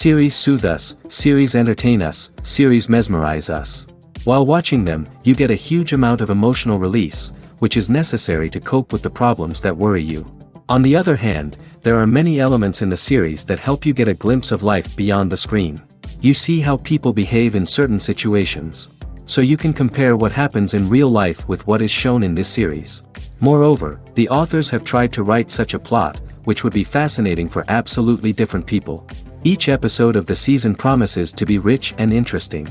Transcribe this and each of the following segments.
Series soothe us, series entertain us, series mesmerize us. While watching them, you get a huge amount of emotional release, which is necessary to cope with the problems that worry you. On the other hand, there are many elements in the series that help you get a glimpse of life beyond the screen. You see how people behave in certain situations. So you can compare what happens in real life with what is shown in this series. Moreover, the authors have tried to write such a plot, which would be fascinating for absolutely different people. Each episode of the season promises to be rich and interesting.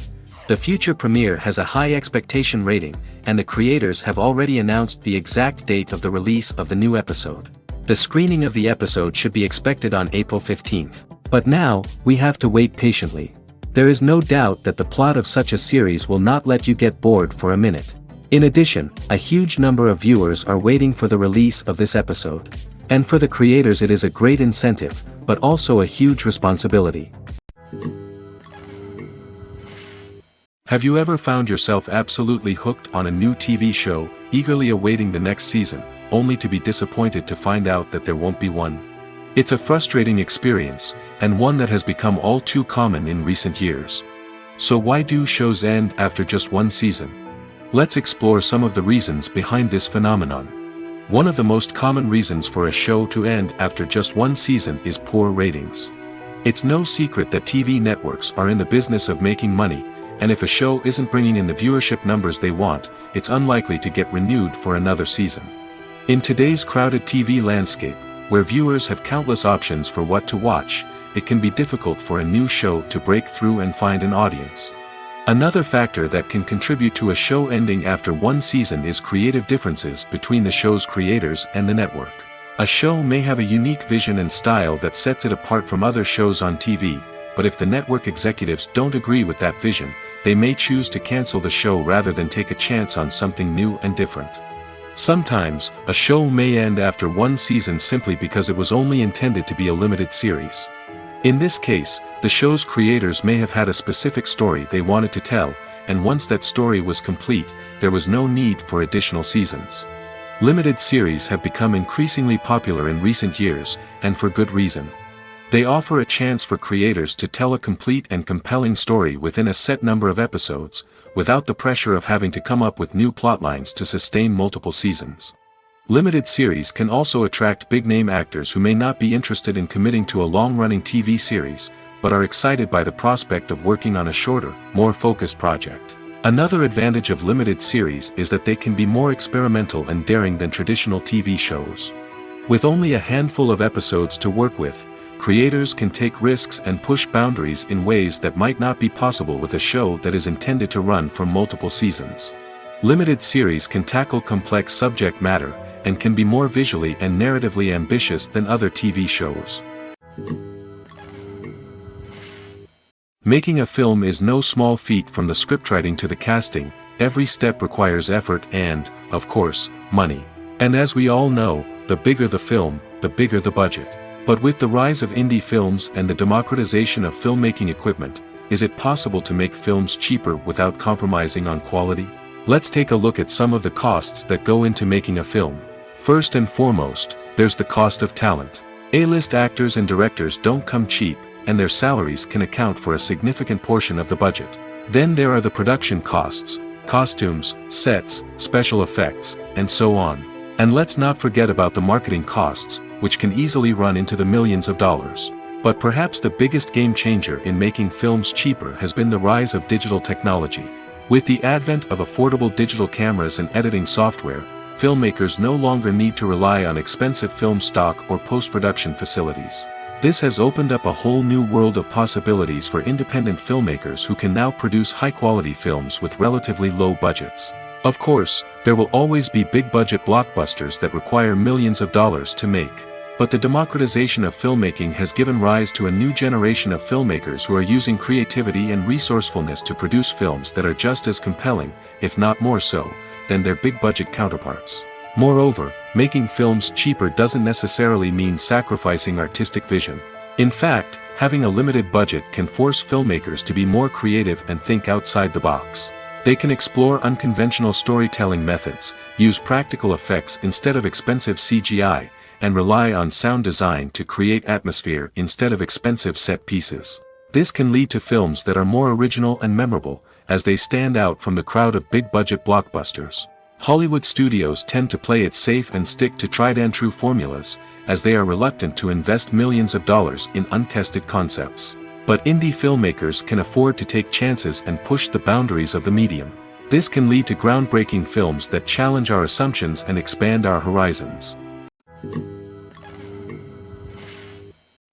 The future premiere has a high expectation rating, and the creators have already announced the exact date of the release of the new episode. The screening of the episode should be expected on April 15th. But now, we have to wait patiently. There is no doubt that the plot of such a series will not let you get bored for a minute. In addition, a huge number of viewers are waiting for the release of this episode. And for the creators it is a great incentive, but also a huge responsibility. Have you ever found yourself absolutely hooked on a new TV show, eagerly awaiting the next season, only to be disappointed to find out that there won't be one? It's a frustrating experience, and one that has become all too common in recent years. So why do shows end after just one season? Let's explore some of the reasons behind this phenomenon. One of the most common reasons for a show to end after just one season is poor ratings. It's no secret that TV networks are in the business of making money, and if a show isn't bringing in the viewership numbers they want, it's unlikely to get renewed for another season. In today's crowded TV landscape, where viewers have countless options for what to watch, it can be difficult for a new show to break through and find an audience. Another factor that can contribute to a show ending after one season is creative differences between the show's creators and the network. A show may have a unique vision and style that sets it apart from other shows on TV, but if the network executives don't agree with that vision, they may choose to cancel the show rather than take a chance on something new and different. Sometimes, a show may end after one season simply because it was only intended to be a limited series. In this case, the show's creators may have had a specific story they wanted to tell, and once that story was complete, there was no need for additional seasons. Limited series have become increasingly popular in recent years, and for good reason. They offer a chance for creators to tell a complete and compelling story within a set number of episodes, without the pressure of having to come up with new plotlines to sustain multiple seasons. Limited series can also attract big-name actors who may not be interested in committing to a long-running TV series, but are excited by the prospect of working on a shorter, more focused project. Another advantage of limited series is that they can be more experimental and daring than traditional TV shows. With only a handful of episodes to work with, creators can take risks and push boundaries in ways that might not be possible with a show that is intended to run for multiple seasons. Limited series can tackle complex subject matter, and can be more visually and narratively ambitious than other TV shows. Making a film is no small feat. From the scriptwriting to the casting, every step requires effort and, of course, money. And as we all know, the bigger the film, the bigger the budget. But with the rise of indie films and the democratization of filmmaking equipment, is it possible to make films cheaper without compromising on quality? Let's take a look at some of the costs that go into making a film. First and foremost, there's the cost of talent. A-list actors and directors don't come cheap, and their salaries can account for a significant portion of the budget. Then there are the production costs, costumes, sets, special effects, and so on. And let's not forget about the marketing costs, which can easily run into the millions of dollars. But perhaps the biggest game changer in making films cheaper has been the rise of digital technology. With the advent of affordable digital cameras and editing software, filmmakers no longer need to rely on expensive film stock or post-production facilities. This has opened up a whole new world of possibilities for independent filmmakers who can now produce high-quality films with relatively low budgets. Of course, there will always be big-budget blockbusters that require millions of dollars to make. But the democratization of filmmaking has given rise to a new generation of filmmakers who are using creativity and resourcefulness to produce films that are just as compelling, if not more so, than their big-budget counterparts. Moreover, making films cheaper doesn't necessarily mean sacrificing artistic vision. In fact, having a limited budget can force filmmakers to be more creative and think outside the box. They can explore unconventional storytelling methods, use practical effects instead of expensive CGI, and rely on sound design to create atmosphere instead of expensive set pieces. This can lead to films that are more original and memorable, as they stand out from the crowd of big-budget blockbusters. Hollywood studios tend to play it safe and stick to tried-and-true formulas, as they are reluctant to invest millions of dollars in untested concepts. But indie filmmakers can afford to take chances and push the boundaries of the medium. This can lead to groundbreaking films that challenge our assumptions and expand our horizons.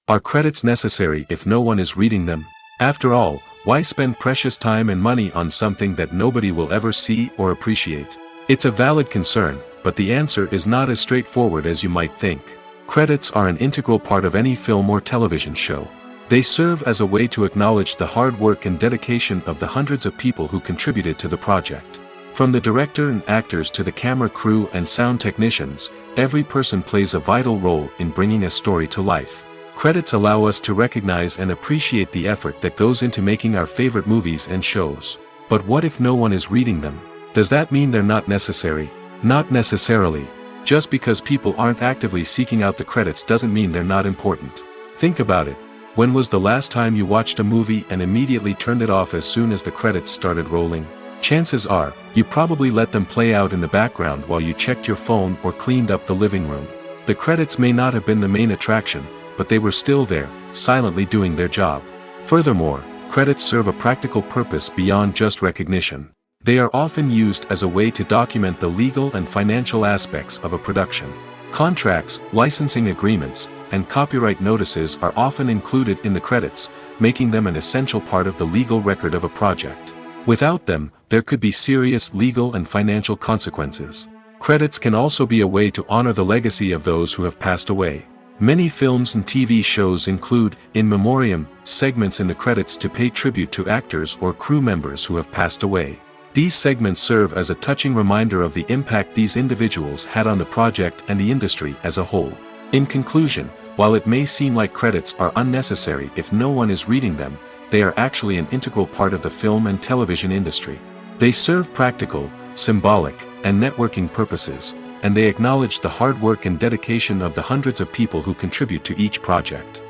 Are credits necessary if no one is reading them? After all, why spend precious time and money on something that nobody will ever see or appreciate? It's a valid concern, but the answer is not as straightforward as you might think. Credits are an integral part of any film or television show. They serve as a way to acknowledge the hard work and dedication of the hundreds of people who contributed to the project. From the director and actors to the camera crew and sound technicians, every person plays a vital role in bringing a story to life. Credits allow us to recognize and appreciate the effort that goes into making our favorite movies and shows. But what if no one is reading them? Does that mean they're not necessary? Not necessarily. Just because people aren't actively seeking out the credits doesn't mean they're not important. Think about it. When was the last time you watched a movie and immediately turned it off as soon as the credits started rolling? Chances are, you probably let them play out in the background while you checked your phone or cleaned up the living room. The credits may not have been the main attraction, but they were still there, silently doing their job. Furthermore, credits serve a practical purpose beyond just recognition. They are often used as a way to document the legal and financial aspects of a production. Contracts, licensing agreements, and copyright notices are often included in the credits, making them an essential part of the legal record of a project. Without them, there could be serious legal and financial consequences. Credits can also be a way to honor the legacy of those who have passed away. Many films and TV shows include, in memoriam, segments in the credits to pay tribute to actors or crew members who have passed away. These segments serve as a touching reminder of the impact these individuals had on the project and the industry as a whole. In conclusion, while it may seem like credits are unnecessary if no one is reading them, they are actually an integral part of the film and television industry. They serve practical, symbolic, and networking purposes, and they acknowledge the hard work and dedication of the hundreds of people who contribute to each project.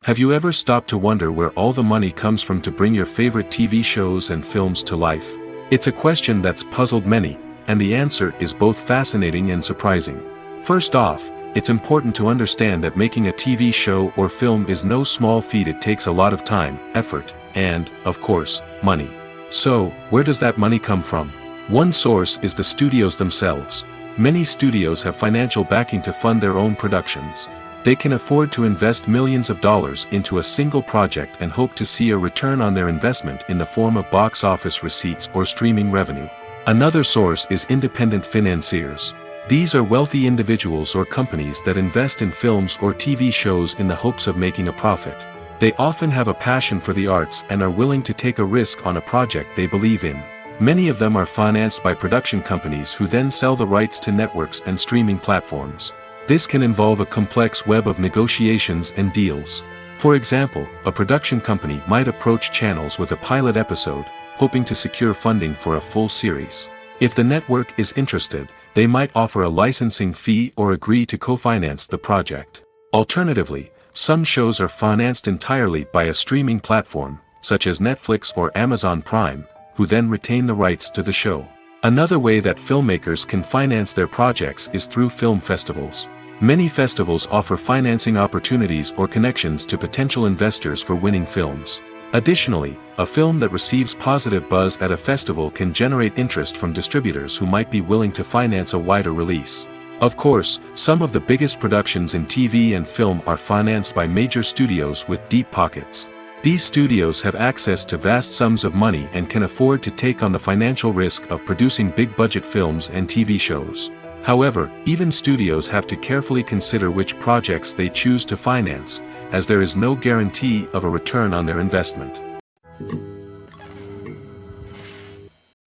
Have you ever stopped to wonder where all the money comes from to bring your favorite TV shows and films to life? It's a question that's puzzled many, and the answer is both fascinating and surprising. First off, it's important to understand that making a TV show or film is no small feat. It takes a lot of time, effort, and, of course, money. So, where does that money come from? One source is the studios themselves. Many studios have financial backing to fund their own productions. They can afford to invest millions of dollars into a single project and hope to see a return on their investment in the form of box office receipts or streaming revenue. Another source is independent financiers. These are wealthy individuals or companies that invest in films or TV shows in the hopes of making a profit. They often have a passion for the arts and are willing to take a risk on a project they believe in. Many of them are financed by production companies who then sell the rights to networks and streaming platforms. This can involve a complex web of negotiations and deals. For example, a production company might approach channels with a pilot episode, hoping to secure funding for a full series. If the network is interested, they might offer a licensing fee or agree to co-finance the project. Alternatively, some shows are financed entirely by a streaming platform, such as Netflix or Amazon Prime, who then retain the rights to the show. Another way that filmmakers can finance their projects is through film festivals. Many festivals offer financing opportunities or connections to potential investors for winning films. Additionally, a film that receives positive buzz at a festival can generate interest from distributors who might be willing to finance a wider release. Of course, some of the biggest productions in TV and film are financed by major studios with deep pockets. These studios have access to vast sums of money and can afford to take on the financial risk of producing big-budget films and TV shows. However, even studios have to carefully consider which projects they choose to finance, as there is no guarantee of a return on their investment.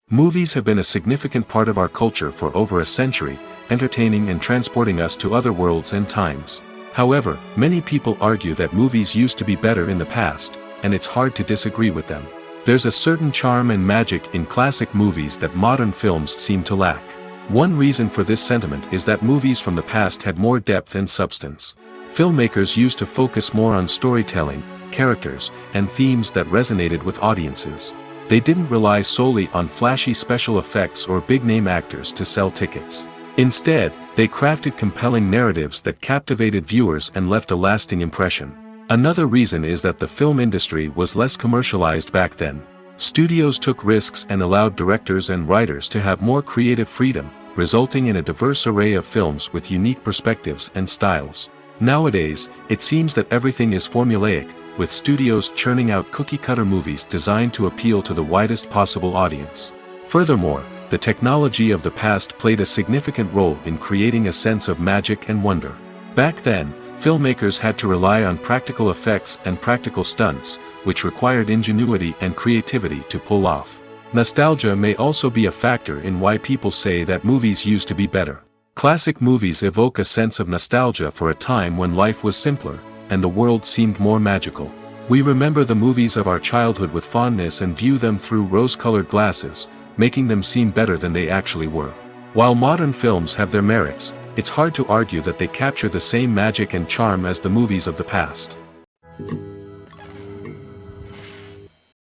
Movies have been a significant part of our culture for over a century, entertaining and transporting us to other worlds and times. However, many people argue that movies used to be better in the past, and it's hard to disagree with them. There's a certain charm and magic in classic movies that modern films seem to lack. One reason for this sentiment is that movies from the past had more depth and substance. Filmmakers used to focus more on storytelling, characters, and themes that resonated with audiences. They didn't rely solely on flashy special effects or big-name actors to sell tickets. Instead, they crafted compelling narratives that captivated viewers and left a lasting impression. Another reason is that the film industry was less commercialized back then. Studios took risks and allowed directors and writers to have more creative freedom, resulting in a diverse array of films with unique perspectives and styles. Nowadays, it seems that everything is formulaic, with studios churning out cookie-cutter movies designed to appeal to the widest possible audience. Furthermore, the technology of the past played a significant role in creating a sense of magic and wonder. Back then, filmmakers had to rely on practical effects and practical stunts, which required ingenuity and creativity to pull off. Nostalgia may also be a factor in why people say that movies used to be better. Classic movies evoke a sense of nostalgia for a time when life was simpler, and the world seemed more magical. We remember the movies of our childhood with fondness and view them through rose-colored glasses, making them seem better than they actually were. While modern films have their merits, it's hard to argue that they capture the same magic and charm as the movies of the past.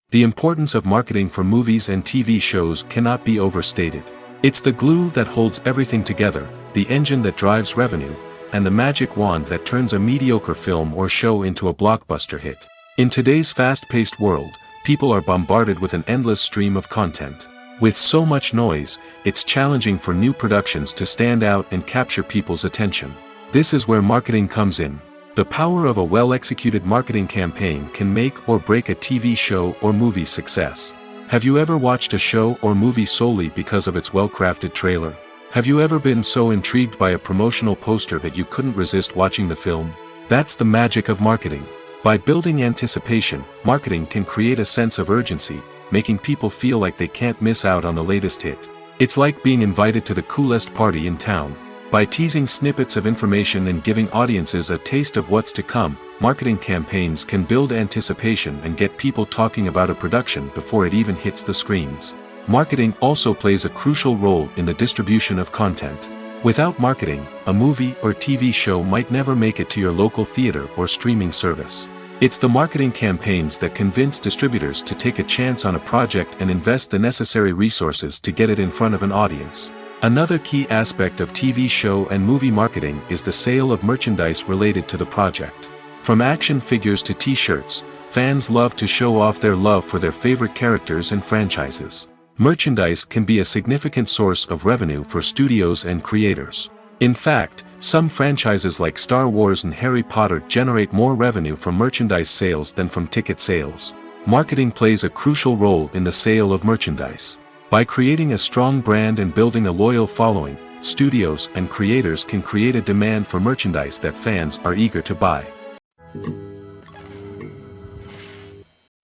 The importance of marketing for movies and TV shows cannot be overstated. It's the glue that holds everything together, the engine that drives revenue, and the magic wand that turns a mediocre film or show into a blockbuster hit. In today's fast-paced world, people are bombarded with an endless stream of content. With so much noise, it's challenging for new productions to stand out and capture people's attention. This is where marketing comes in. The power of a well-executed marketing campaign can make or break a TV show or movie's success. Have you ever watched a show or movie solely because of its well-crafted trailer? Have you ever been so intrigued by a promotional poster that you couldn't resist watching the film? That's the magic of marketing. By building anticipation, marketing can create a sense of urgency, making people feel like they can't miss out on the latest hit. It's like being invited to the coolest party in town. By teasing snippets of information and giving audiences a taste of what's to come, marketing campaigns can build anticipation and get people talking about a production before it even hits the screens. Marketing also plays a crucial role in the distribution of content. Without marketing, a movie or TV show might never make it to your local theater or streaming service. It's the marketing campaigns that convince distributors to take a chance on a project and invest the necessary resources to get it in front of an audience. Another key aspect of TV show and movie marketing is the sale of merchandise related to the project. From action figures to t-shirts, fans love to show off their love for their favorite characters and franchises. Merchandise can be a significant source of revenue for studios and creators. In fact, some franchises like Star Wars and Harry Potter generate more revenue from merchandise sales than from ticket sales. Marketing plays a crucial role in the sale of merchandise. By creating a strong brand and building a loyal following, studios and creators can create a demand for merchandise that fans are eager to buy.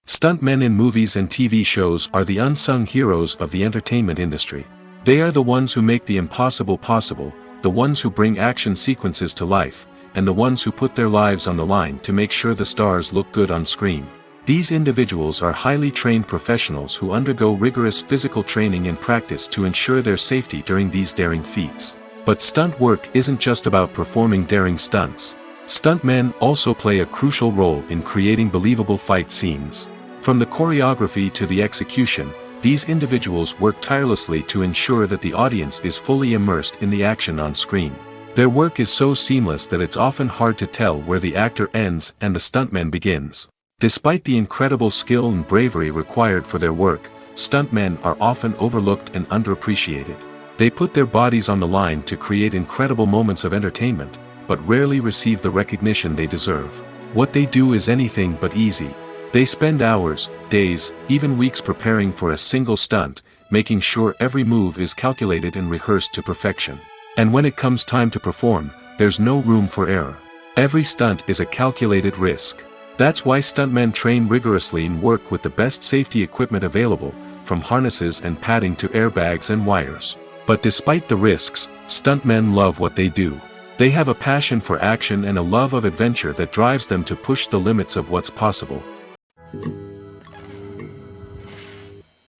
Stuntmen in movies and TV shows are the unsung heroes of the entertainment industry. They are the ones who make the impossible possible, the ones who bring action sequences to life, and the ones who put their lives on the line to make sure the stars look good on screen. These individuals are highly trained professionals who undergo rigorous physical training and practice to ensure their safety during these daring feats. But stunt work isn't just about performing daring stunts. Stuntmen also play a crucial role in creating believable fight scenes. From the choreography to the execution, these individuals work tirelessly to ensure that the audience is fully immersed in the action on screen. Their work is so seamless that it's often hard to tell where the actor ends and the stuntman begins. Despite the incredible skill and bravery required for their work, stuntmen are often overlooked and underappreciated. They put their bodies on the line to create incredible moments of entertainment, but rarely receive the recognition they deserve. What they do is anything but easy. They spend hours, days, even weeks preparing for a single stunt, making sure every move is calculated and rehearsed to perfection. And when it comes time to perform, there's no room for error. Every stunt is a calculated risk. That's why stuntmen train rigorously and work with the best safety equipment available, from harnesses and padding to airbags and wires. But despite the risks, stuntmen love what they do. They have a passion for action and a love of adventure that drives them to push the limits of what's possible.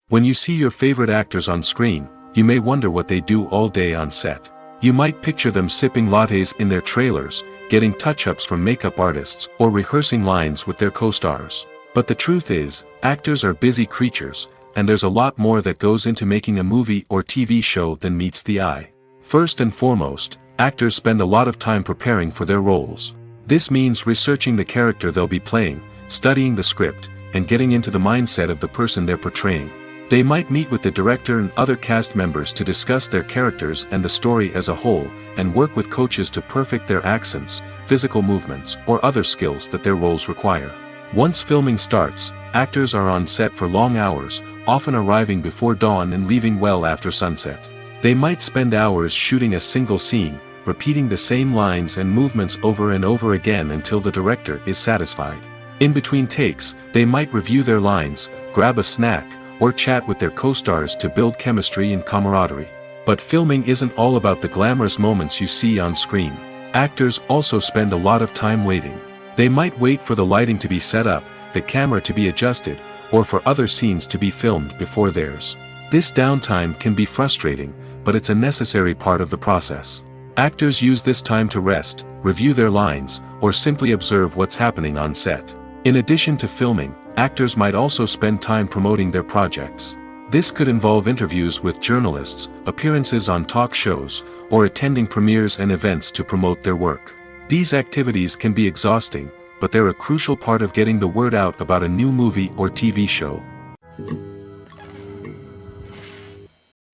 When you see your favorite actors on screen, you may wonder what they do all day on set. You might picture them sipping lattes in their trailers, getting touch-ups from makeup artists, or rehearsing lines with their co-stars. But the truth is, actors are busy creatures, and there's a lot more that goes into making a movie or TV show than meets the eye. First and foremost, actors spend a lot of time preparing for their roles. This means researching the character they'll be playing, studying the script, and getting into the mindset of the person they're portraying. They might meet with the director and other cast members to discuss their characters and the story as a whole, and work with coaches to perfect their accents, physical movements, or other skills that their roles require. Once filming starts, actors are on set for long hours, often arriving before dawn and leaving well after sunset. They might spend hours shooting a single scene, repeating the same lines and movements over and over again until the director is satisfied. In between takes, they might review their lines, grab a snack, or chat with their co-stars to build chemistry and camaraderie. But filming isn't all about the glamorous moments you see on screen. Actors also spend a lot of time waiting. They might wait for the lighting to be set up, the camera to be adjusted, or for other scenes to be filmed before theirs. This downtime can be frustrating, but it's a necessary part of the process. Actors use this time to rest, review their lines, or simply observe what's happening on set. In addition to filming, actors might also spend time promoting their projects. This could involve interviews with journalists, appearances on talk shows, or attending premieres and events to promote their work. These activities can be exhausting, but they're a crucial part of getting the word out about a new movie or TV show.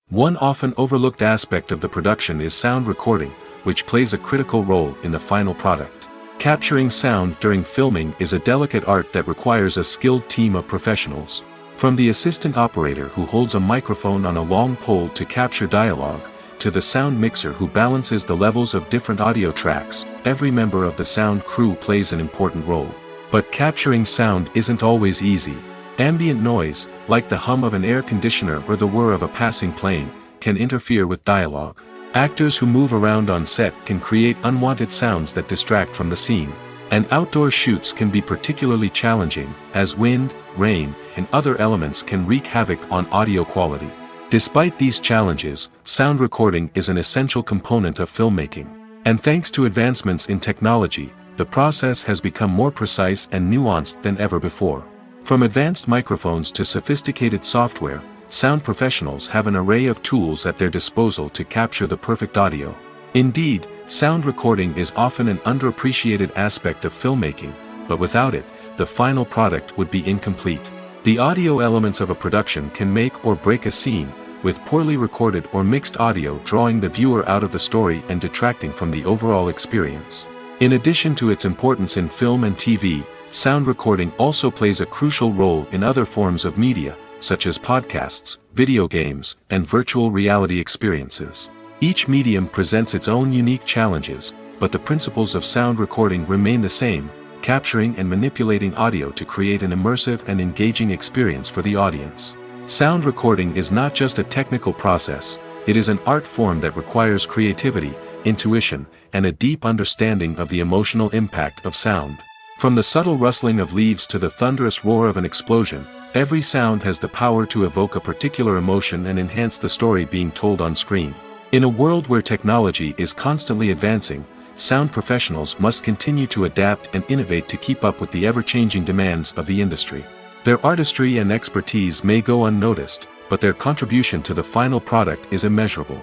One often overlooked aspect of the production is sound recording, which plays a critical role in the final product. Capturing sound during filming is a delicate art that requires a skilled team of professionals. From the assistant operator who holds a microphone on a long pole to capture dialogue, to the sound mixer who balances the levels of different audio tracks, every member of the sound crew plays an important role. But capturing sound isn't always easy. Ambient noise, like the hum of an air conditioner or the whir of a passing plane, can interfere with dialogue. Actors who move around on set can create unwanted sounds that distract from the scene. And outdoor shoots can be particularly challenging, as wind, rain, and other elements can wreak havoc on audio quality. Despite these challenges, sound recording is an essential component of filmmaking. And thanks to advancements in technology, the process has become more precise and nuanced than ever before. From advanced microphones to sophisticated software, sound professionals have an array of tools at their disposal to capture the perfect audio. Indeed, sound recording is often an underappreciated aspect of filmmaking, but without it, the final product would be incomplete. The audio elements of a production can make or break a scene, with poorly recorded or mixed audio drawing the viewer out of the story and detracting from the overall experience. In addition to its importance in film and TV, sound recording also plays a crucial role in other forms of media, such as podcasts, video games, and virtual reality experiences. Each medium presents its own unique challenges, but the principles of sound recording remain the same: capturing and manipulating audio to create an immersive and engaging experience for the audience. Sound recording is not just a technical process, it is an art form that requires creativity, intuition, and a deep understanding of the emotional impact of sound. From the subtle rustling of leaves to the thunderous roar of an explosion, every sound has the power to evoke a particular emotion and enhance the story being told on screen. In a world where technology is constantly advancing, sound professionals must continue to adapt and innovate to keep up with the ever-changing demands of the industry. Their artistry and expertise may go unnoticed, but their contribution to the final product is immeasurable.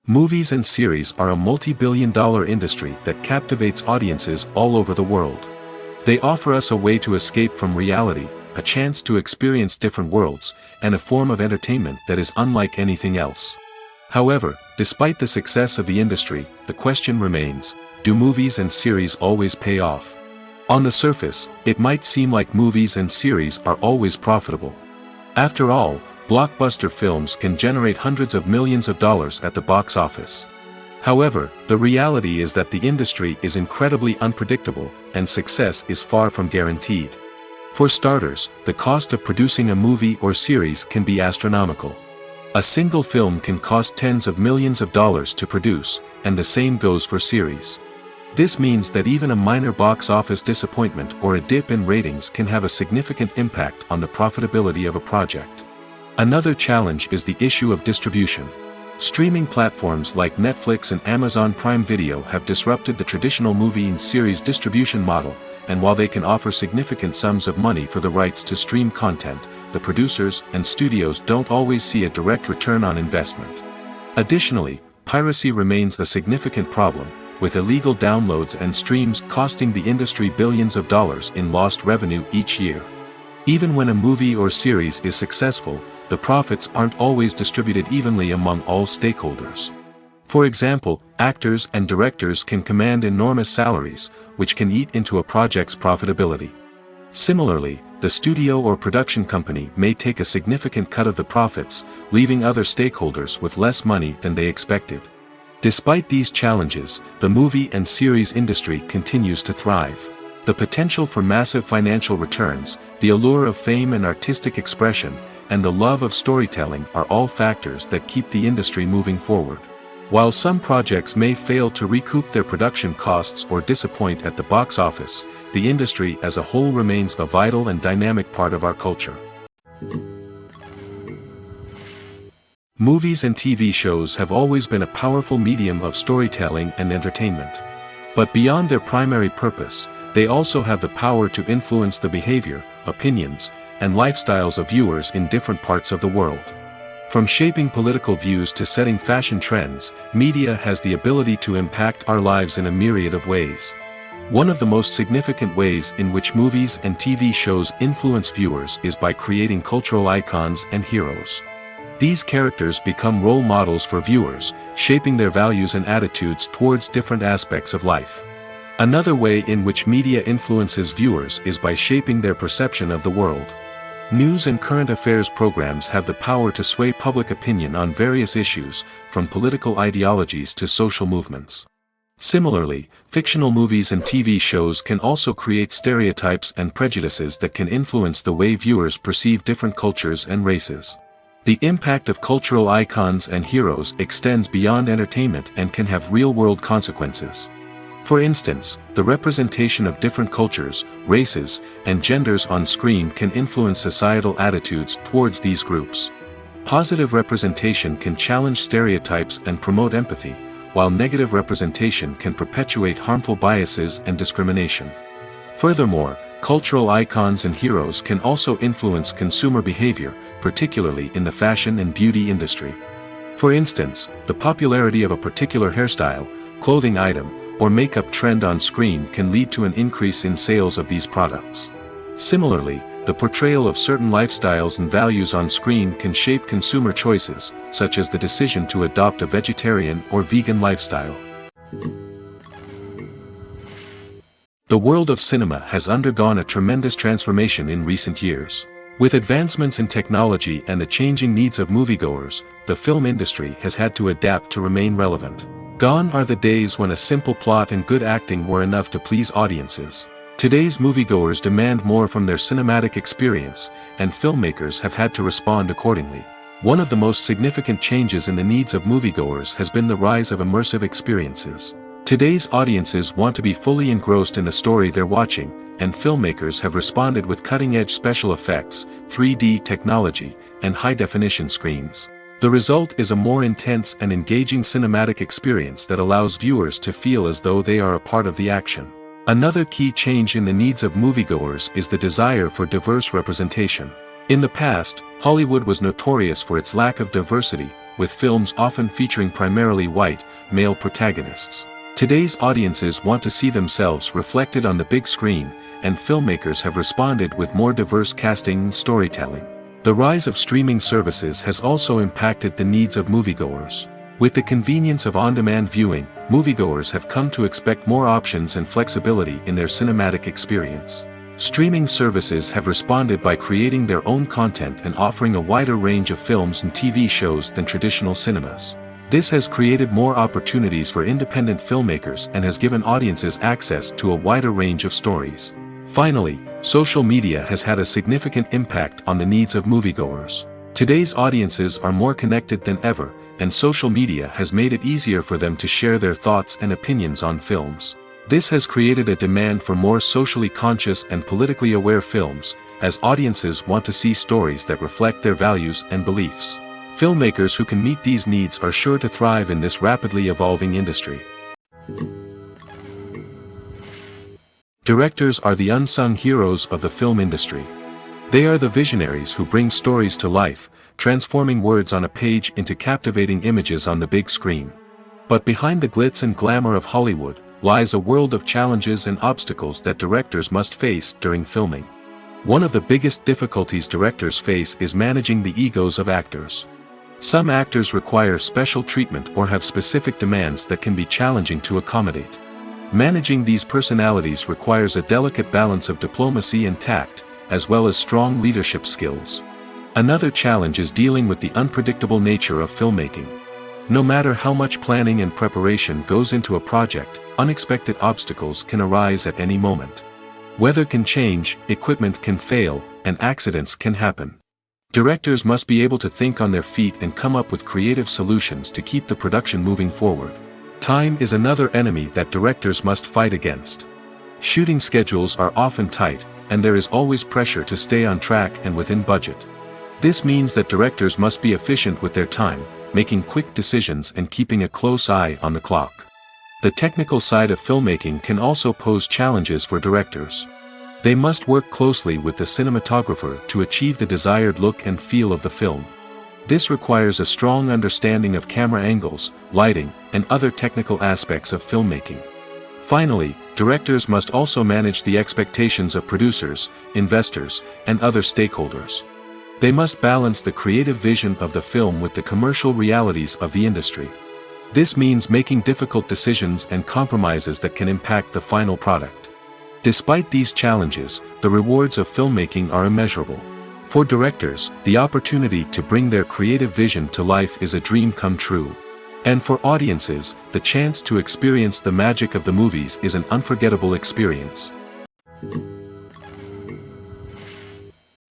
Movies and series are a multi-billion-dollar industry that captivates audiences all over the world. They offer us a way to escape from reality, a chance to experience different worlds, and a form of entertainment that is unlike anything else. However, despite the success of the industry, the question remains, do movies and series always pay off? On the surface, it might seem like movies and series are always profitable. After all, blockbuster films can generate hundreds of millions of dollars at the box office. However, the reality is that the industry is incredibly unpredictable, and success is far from guaranteed. For starters, the cost of producing a movie or series can be astronomical. A single film can cost tens of millions of dollars to produce, and the same goes for series. This means that even a minor box office disappointment or a dip in ratings can have a significant impact on the profitability of a project. Another challenge is the issue of distribution. Streaming platforms like Netflix and Amazon Prime Video have disrupted the traditional movie and series distribution model, and while they can offer significant sums of money for the rights to stream content, the producers and studios don't always see a direct return on investment. Additionally, piracy remains a significant problem, with illegal downloads and streams costing the industry billions of dollars in lost revenue each year. Even when a movie or series is successful, the profits aren't always distributed evenly among all stakeholders. For example, actors and directors can command enormous salaries, which can eat into a project's profitability. Similarly, the studio or production company may take a significant cut of the profits, leaving other stakeholders with less money than they expected. Despite these challenges, the movie and series industry continues to thrive. The potential for massive financial returns, the allure of fame and artistic expression, and the love of storytelling are all factors that keep the industry moving forward. While some projects may fail to recoup their production costs or disappoint at the box office, the industry as a whole remains a vital and dynamic part of our culture. Movies and TV shows have always been a powerful medium of storytelling and entertainment. But beyond their primary purpose, they also have the power to influence the behavior, opinions, and lifestyles of viewers in different parts of the world. From shaping political views to setting fashion trends, media has the ability to impact our lives in a myriad of ways. One of the most significant ways in which movies and TV shows influence viewers is by creating cultural icons and heroes. These characters become role models for viewers, shaping their values and attitudes towards different aspects of life. Another way in which media influences viewers is by shaping their perception of the world. News and current affairs programs have the power to sway public opinion on various issues, from political ideologies to social movements. Similarly, fictional movies and TV shows can also create stereotypes and prejudices that can influence the way viewers perceive different cultures and races. The impact of cultural icons and heroes extends beyond entertainment and can have real-world consequences. For instance, the representation of different cultures, races, and genders on screen can influence societal attitudes towards these groups. Positive representation can challenge stereotypes and promote empathy, while negative representation can perpetuate harmful biases and discrimination. Furthermore, cultural icons and heroes can also influence consumer behavior, particularly in the fashion and beauty industry. For instance, the popularity of a particular hairstyle, clothing item, or makeup trend on screen can lead to an increase in sales of these products. Similarly, the portrayal of certain lifestyles and values on screen can shape consumer choices, such as the decision to adopt a vegetarian or vegan lifestyle. The world of cinema has undergone a tremendous transformation in recent years. With advancements in technology and the changing needs of moviegoers, the film industry has had to adapt to remain relevant. Gone are the days when a simple plot and good acting were enough to please audiences. Today's moviegoers demand more from their cinematic experience, and filmmakers have had to respond accordingly. One of the most significant changes in the needs of moviegoers has been the rise of immersive experiences. Today's audiences want to be fully engrossed in the story they're watching, and filmmakers have responded with cutting-edge special effects, 3D technology, and high-definition screens. The result is a more intense and engaging cinematic experience that allows viewers to feel as though they are a part of the action. Another key change in the needs of moviegoers is the desire for diverse representation. In the past, Hollywood was notorious for its lack of diversity, with films often featuring primarily white, male protagonists. Today's audiences want to see themselves reflected on the big screen, and filmmakers have responded with more diverse casting and storytelling. The rise of streaming services has also impacted the needs of moviegoers. With the convenience of on-demand viewing, moviegoers have come to expect more options and flexibility in their cinematic experience. Streaming services have responded by creating their own content and offering a wider range of films and TV shows than traditional cinemas. This has created more opportunities for independent filmmakers and has given audiences access to a wider range of stories. Finally, social media has had a significant impact on the needs of moviegoers. Today's audiences are more connected than ever, and social media has made it easier for them to share their thoughts and opinions on films. This has created a demand for more socially conscious and politically aware films, as audiences want to see stories that reflect their values and beliefs. Filmmakers who can meet these needs are sure to thrive in this rapidly evolving industry. Directors are the unsung heroes of the film industry. They are the visionaries who bring stories to life, transforming words on a page into captivating images on the big screen. But behind the glitz and glamour of Hollywood lies a world of challenges and obstacles that directors must face during filming. One of the biggest difficulties directors face is managing the egos of actors. Some actors require special treatment or have specific demands that can be challenging to accommodate. Managing these personalities requires a delicate balance of diplomacy and tact, as well as strong leadership skills. Another challenge is dealing with the unpredictable nature of filmmaking. No matter how much planning and preparation goes into a project, unexpected obstacles can arise at any moment. Weather can change, equipment can fail, and accidents can happen. Directors must be able to think on their feet and come up with creative solutions to keep the production moving forward. Time is another enemy that directors must fight against. Shooting schedules are often tight, and there is always pressure to stay on track and within budget. This means that directors must be efficient with their time, making quick decisions and keeping a close eye on the clock. The technical side of filmmaking can also pose challenges for directors. They must work closely with the cinematographer to achieve the desired look and feel of the film. This requires a strong understanding of camera angles, lighting, and other technical aspects of filmmaking. Finally, directors must also manage the expectations of producers, investors, and other stakeholders. They must balance the creative vision of the film with the commercial realities of the industry. This means making difficult decisions and compromises that can impact the final product. Despite these challenges, the rewards of filmmaking are immeasurable. For directors, the opportunity to bring their creative vision to life is a dream come true. And for audiences, the chance to experience the magic of the movies is an unforgettable experience.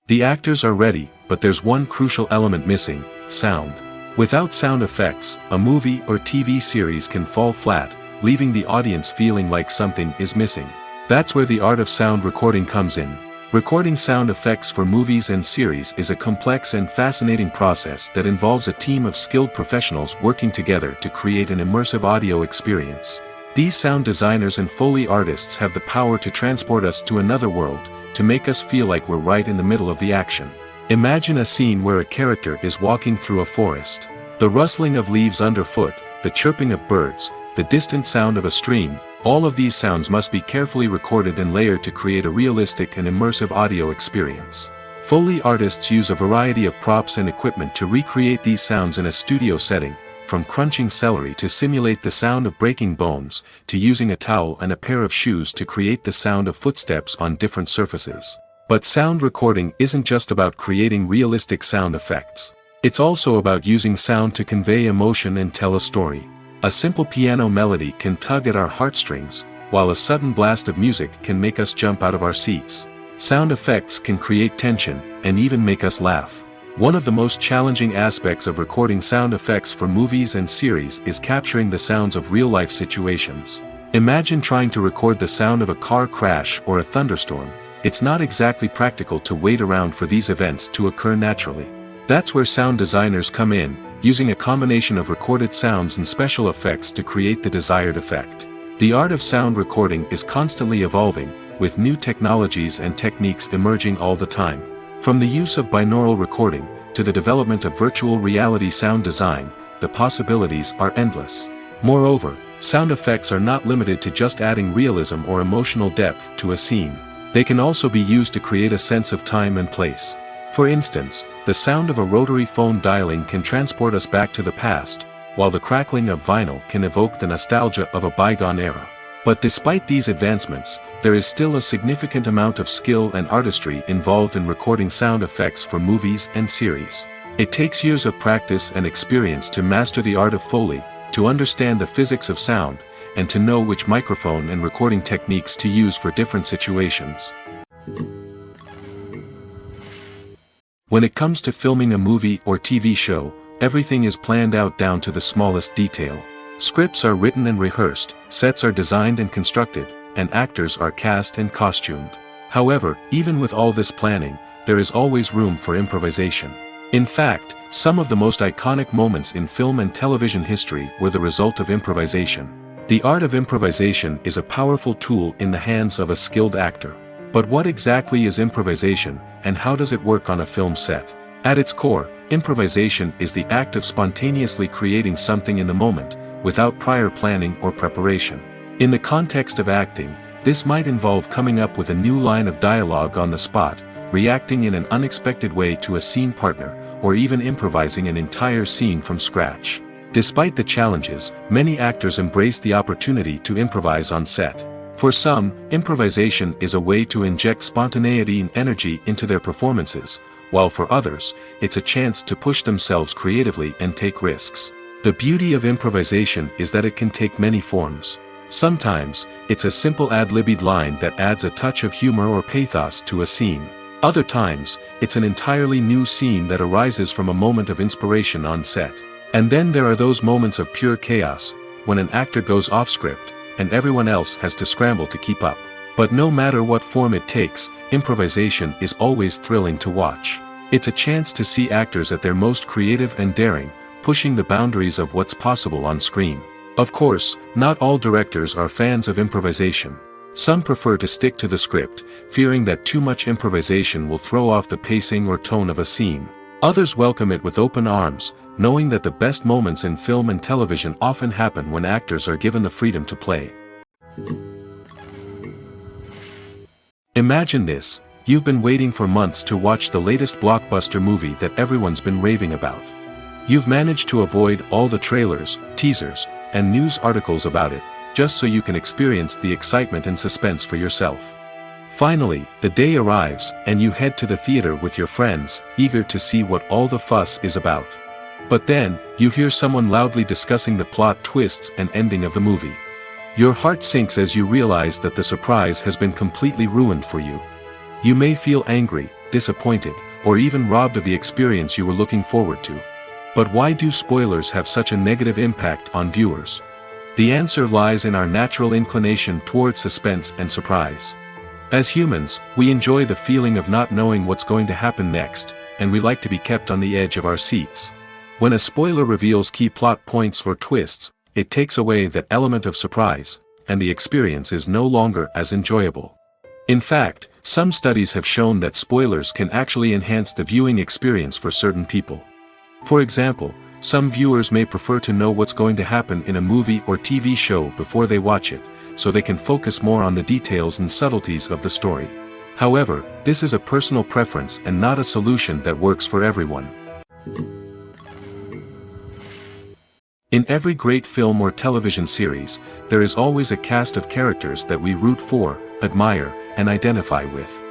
The actors are ready, but there's one crucial element missing: sound. Without sound effects, a movie or TV series can fall flat, leaving the audience feeling like something is missing. That's where the art of sound recording comes in. Recording sound effects for movies and series is a complex and fascinating process that involves a team of skilled professionals working together to create an immersive audio experience. These sound designers and Foley artists have the power to transport us to another world, to make us feel like we're right in the middle of the action. Imagine a scene where a character is walking through a forest. The rustling of leaves underfoot, the chirping of birds, the distant sound of a stream, all of these sounds must be carefully recorded and layered to create a realistic and immersive audio experience. Foley artists use a variety of props and equipment to recreate these sounds in a studio setting, from crunching celery to simulate the sound of breaking bones, to using a towel and a pair of shoes to create the sound of footsteps on different surfaces. But sound recording isn't just about creating realistic sound effects. It's also about using sound to convey emotion and tell a story. A simple piano melody can tug at our heartstrings, while a sudden blast of music can make us jump out of our seats. Sound effects can create tension, and even make us laugh. One of the most challenging aspects of recording sound effects for movies and series is capturing the sounds of real-life situations. Imagine trying to record the sound of a car crash or a thunderstorm. It's not exactly practical to wait around for these events to occur naturally. That's where sound designers come in, using a combination of recorded sounds and special effects to create the desired effect. The art of sound recording is constantly evolving, with new technologies and techniques emerging all the time. From the use of binaural recording, to the development of virtual reality sound design, the possibilities are endless. Moreover, sound effects are not limited to just adding realism or emotional depth to a scene. They can also be used to create a sense of time and place. For instance, the sound of a rotary phone dialing can transport us back to the past, while the crackling of vinyl can evoke the nostalgia of a bygone era. But despite these advancements, there is still a significant amount of skill and artistry involved in recording sound effects for movies and series. It takes years of practice and experience to master the art of Foley, to understand the physics of sound, and to know which microphone and recording techniques to use for different situations. When it comes to filming a movie or TV show, everything is planned out down to the smallest detail. Scripts are written and rehearsed, sets are designed and constructed, and actors are cast and costumed. However, even with all this planning, there is always room for improvisation. In fact, some of the most iconic moments in film and television history were the result of improvisation. The art of improvisation is a powerful tool in the hands of a skilled actor. But what exactly is improvisation, and how does it work on a film set? At its core, improvisation is the act of spontaneously creating something in the moment, without prior planning or preparation. In the context of acting, this might involve coming up with a new line of dialogue on the spot, reacting in an unexpected way to a scene partner, or even improvising an entire scene from scratch. Despite the challenges, many actors embrace the opportunity to improvise on set. For some, improvisation is a way to inject spontaneity and energy into their performances, while for others, it's a chance to push themselves creatively and take risks. The beauty of improvisation is that it can take many forms. Sometimes, it's a simple ad-libbed line that adds a touch of humor or pathos to a scene. Other times, it's an entirely new scene that arises from a moment of inspiration on set. And then there are those moments of pure chaos, when an actor goes off script, and everyone else has to scramble to keep up. But no matter what form it takes, improvisation is always thrilling to watch. It's a chance to see actors at their most creative and daring, pushing the boundaries of what's possible on screen. Of course, not all directors are fans of improvisation. Some prefer to stick to the script, fearing that too much improvisation will throw off the pacing or tone of a scene. Others welcome it with open arms, knowing that the best moments in film and television often happen when actors are given the freedom to play. Imagine this: you've been waiting for months to watch the latest blockbuster movie that everyone's been raving about. You've managed to avoid all the trailers, teasers, and news articles about it, just so you can experience the excitement and suspense for yourself. Finally, the day arrives, and you head to the theater with your friends, eager to see what all the fuss is about. But then, you hear someone loudly discussing the plot twists and ending of the movie. Your heart sinks as you realize that the surprise has been completely ruined for you. You may feel angry, disappointed, or even robbed of the experience you were looking forward to. But why do spoilers have such a negative impact on viewers? The answer lies in our natural inclination towards suspense and surprise. As humans, we enjoy the feeling of not knowing what's going to happen next, and we like to be kept on the edge of our seats. When a spoiler reveals key plot points or twists, it takes away that element of surprise, and the experience is no longer as enjoyable. In fact, some studies have shown that spoilers can actually enhance the viewing experience for certain people. For example, some viewers may prefer to know what's going to happen in a movie or TV show before they watch it, so they can focus more on the details and subtleties of the story. However, this is a personal preference and not a solution that works for everyone. In every great film or television series, there is always a cast of characters that we root for, admire, and identify with.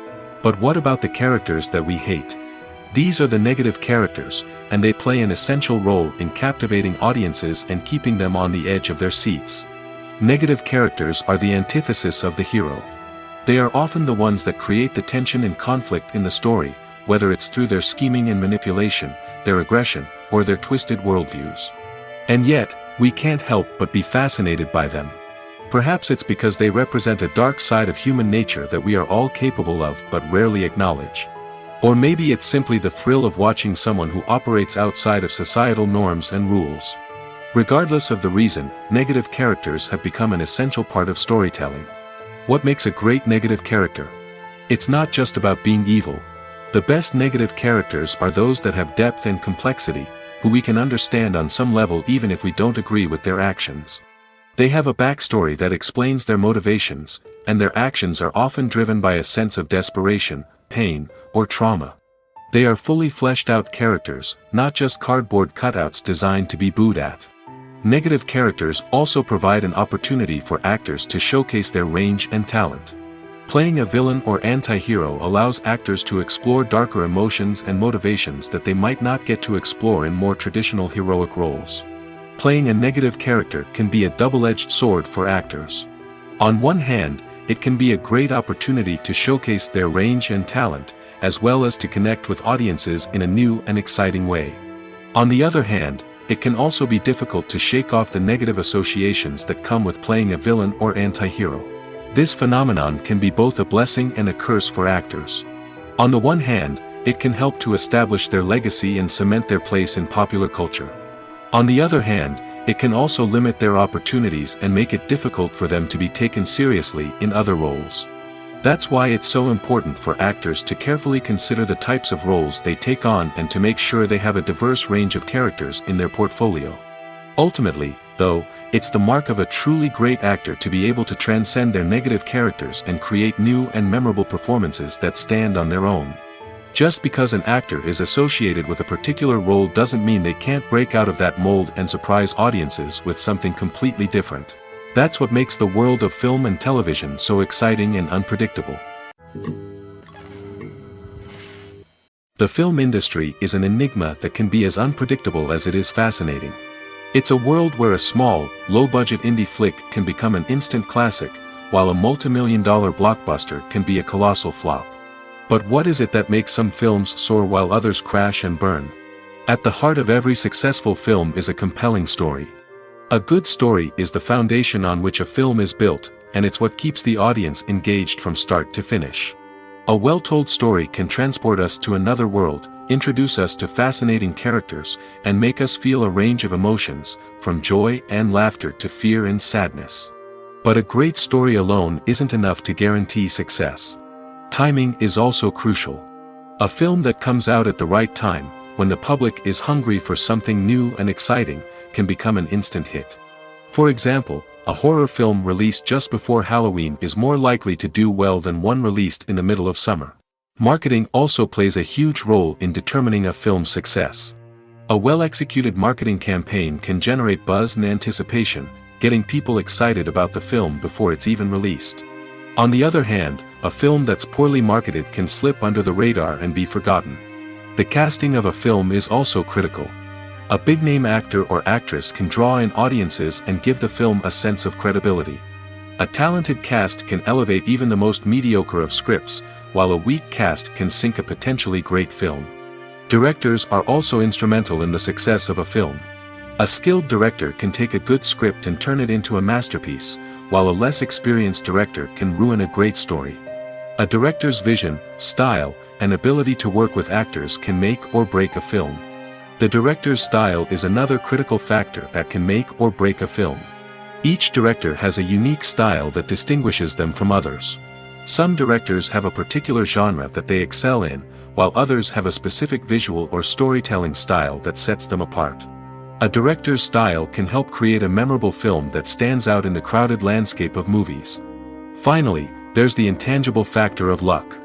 But what about the characters that we hate? These are the negative characters, and they play an essential role in captivating audiences and keeping them on the edge of their seats. Negative characters are the antithesis of the hero. They are often the ones that create the tension and conflict in the story, whether it's through their scheming and manipulation, their aggression, or their twisted worldviews. And yet, we can't help but be fascinated by them. Perhaps it's because they represent a dark side of human nature that we are all capable of but rarely acknowledge. Or maybe it's simply the thrill of watching someone who operates outside of societal norms and rules. Regardless of the reason, negative characters have become an essential part of storytelling. What makes a great negative character? It's not just about being evil. The best negative characters are those that have depth and complexity, who we can understand on some level even if we don't agree with their actions. They have a backstory that explains their motivations, and their actions are often driven by a sense of desperation, pain, or trauma. They are fully fleshed out characters, not just cardboard cutouts designed to be booed at. Negative characters also provide an opportunity for actors to showcase their range and talent. Playing a villain or anti-hero allows actors to explore darker emotions and motivations that they might not get to explore in more traditional heroic roles. Playing a negative character can be a double-edged sword for actors. On one hand, it can be a great opportunity to showcase their range and talent, as well as to connect with audiences in a new and exciting way. On the other hand, it can also be difficult to shake off the negative associations that come with playing a villain or anti-hero. This phenomenon can be both a blessing and a curse for actors. On the one hand, it can help to establish their legacy and cement their place in popular culture. On the other hand, it can also limit their opportunities and make it difficult for them to be taken seriously in other roles. That's why it's so important for actors to carefully consider the types of roles they take on and to make sure they have a diverse range of characters in their portfolio. Ultimately, though, it's the mark of a truly great actor to be able to transcend their negative characters and create new and memorable performances that stand on their own. Just because an actor is associated with a particular role doesn't mean they can't break out of that mold and surprise audiences with something completely different. That's what makes the world of film and television so exciting and unpredictable. The film industry is an enigma that can be as unpredictable as it is fascinating. It's a world where a small, low-budget indie flick can become an instant classic, while a multi-million-dollar blockbuster can be a colossal flop. But what is it that makes some films soar while others crash and burn? At the heart of every successful film is a compelling story. A good story is the foundation on which a film is built, and it's what keeps the audience engaged from start to finish. A well-told story can transport us to another world, introduce us to fascinating characters, and make us feel a range of emotions, from joy and laughter to fear and sadness. But a great story alone isn't enough to guarantee success. Timing is also crucial. A film that comes out at the right time, when the public is hungry for something new and exciting, can become an instant hit. For example, a horror film released just before Halloween is more likely to do well than one released in the middle of summer. Marketing also plays a huge role in determining a film's success. A well-executed marketing campaign can generate buzz and anticipation, getting people excited about the film before it's even released. On the other hand, a film that's poorly marketed can slip under the radar and be forgotten. The casting of a film is also critical. A big-name actor or actress can draw in audiences and give the film a sense of credibility. A talented cast can elevate even the most mediocre of scripts, while a weak cast can sink a potentially great film. Directors are also instrumental in the success of a film. A skilled director can take a good script and turn it into a masterpiece, while a less experienced director can ruin a great story. A director's vision, style, and ability to work with actors can make or break a film. The director's style is another critical factor that can make or break a film. Each director has a unique style that distinguishes them from others. Some directors have a particular genre that they excel in, while others have a specific visual or storytelling style that sets them apart. A director's style can help create a memorable film that stands out in the crowded landscape of movies. Finally, there's the intangible factor of luck.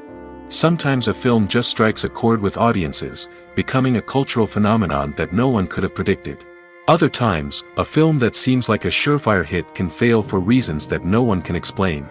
Sometimes a film just strikes a chord with audiences, becoming a cultural phenomenon that no one could have predicted. Other times, a film that seems like a surefire hit can fail for reasons that no one can explain.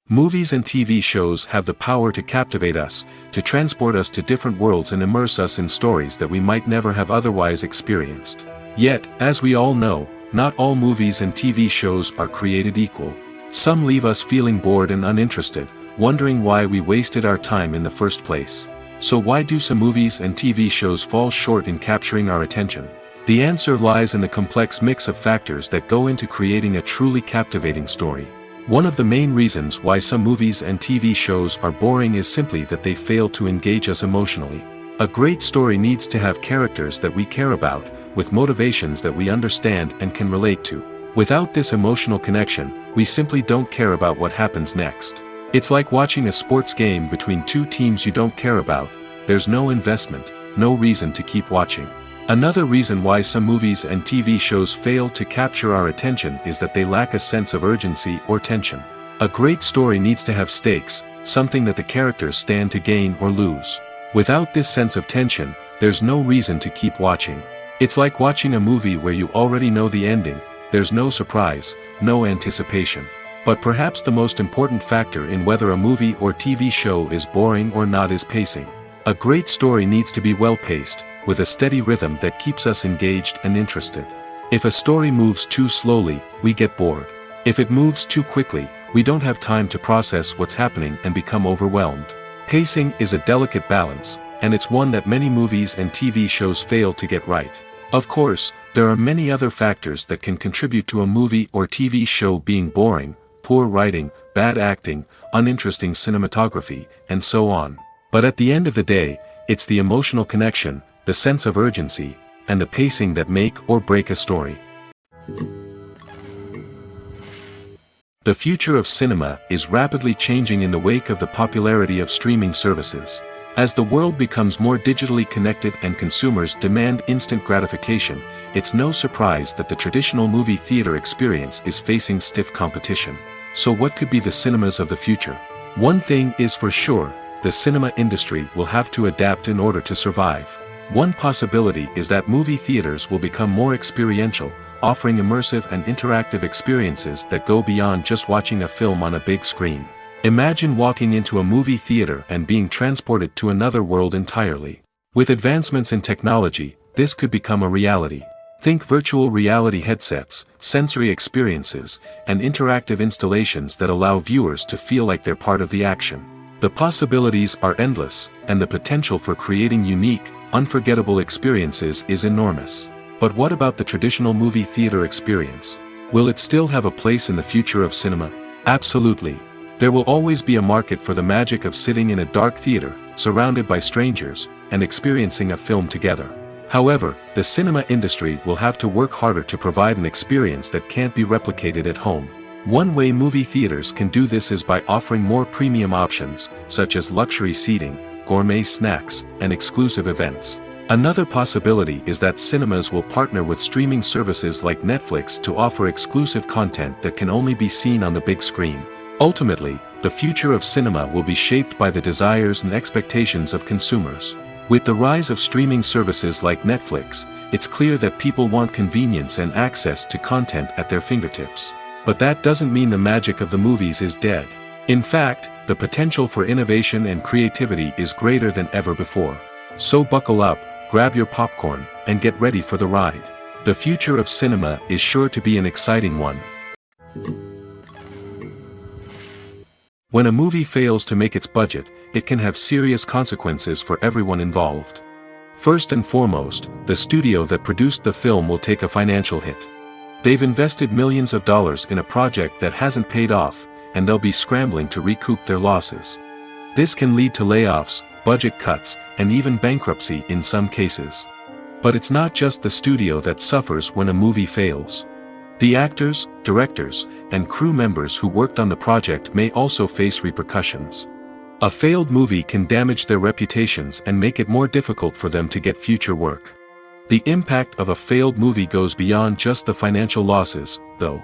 Movies and TV shows have the power to captivate us, to transport us to different worlds and immerse us in stories that we might never have otherwise experienced. Yet, as we all know, not all movies and TV shows are created equal. Some leave us feeling bored and uninterested, wondering why we wasted our time in the first place. So why do some movies and TV shows fall short in capturing our attention? The answer lies in the complex mix of factors that go into creating a truly captivating story. One of the main reasons why some movies and TV shows are boring is simply that they fail to engage us emotionally. A great story needs to have characters that we care about, with motivations that we understand and can relate to. Without this emotional connection, we simply don't care about what happens next. It's like watching a sports game between two teams you don't care about. There's no investment, no reason to keep watching. Another reason why some movies and TV shows fail to capture our attention is that they lack a sense of urgency or tension. A great story needs to have stakes, something that the characters stand to gain or lose. Without this sense of tension, there's no reason to keep watching. It's like watching a movie where you already know the ending. There's no surprise, no anticipation. But perhaps the most important factor in whether a movie or TV show is boring or not is pacing. A great story needs to be well-paced, with a steady rhythm that keeps us engaged and interested. If a story moves too slowly, we get bored. If it moves too quickly, we don't have time to process what's happening and become overwhelmed. Pacing is a delicate balance, and it's one that many movies and TV shows fail to get right. Of course, there are many other factors that can contribute to a movie or TV show being boring: poor writing, bad acting, uninteresting cinematography, and so on. But at the end of the day, it's the emotional connection, the sense of urgency, and the pacing that make or break a story. The future of cinema is rapidly changing in the wake of the popularity of streaming services. As the world becomes more digitally connected and consumers demand instant gratification, it's no surprise that the traditional movie theater experience is facing stiff competition. So what could be the cinemas of the future? One thing is for sure, the cinema industry will have to adapt in order to survive. One possibility is that movie theaters will become more experiential, offering immersive and interactive experiences that go beyond just watching a film on a big screen. Imagine walking into a movie theater and being transported to another world entirely. With advancements in technology, this could become a reality. Think virtual reality headsets, sensory experiences, and interactive installations that allow viewers to feel like they're part of the action. The possibilities are endless, and the potential for creating unique, unforgettable experiences is enormous. But what about the traditional movie theater experience? Will it still have a place in the future of cinema? Absolutely. There will always be a market for the magic of sitting in a dark theater, surrounded by strangers, and experiencing a film together. However, the cinema industry will have to work harder to provide an experience that can't be replicated at home. One way movie theaters can do this is by offering more premium options, such as luxury seating, gourmet snacks, and exclusive events. Another possibility is that cinemas will partner with streaming services like Netflix to offer exclusive content that can only be seen on the big screen. Ultimately, the future of cinema will be shaped by the desires and expectations of consumers. With the rise of streaming services like Netflix, it's clear that people want convenience and access to content at their fingertips. But that doesn't mean the magic of the movies is dead. In fact, the potential for innovation and creativity is greater than ever before. So buckle up, grab your popcorn, and get ready for the ride. The future of cinema is sure to be an exciting one. When a movie fails to make its budget, it can have serious consequences for everyone involved. First and foremost, the studio that produced the film will take a financial hit. They've invested millions of dollars in a project that hasn't paid off, and they'll be scrambling to recoup their losses. This can lead to layoffs, budget cuts, and even bankruptcy in some cases. But it's not just the studio that suffers when a movie fails. The actors, directors, and crew members who worked on the project may also face repercussions. A failed movie can damage their reputations and make it more difficult for them to get future work. The impact of a failed movie goes beyond just the financial losses, though.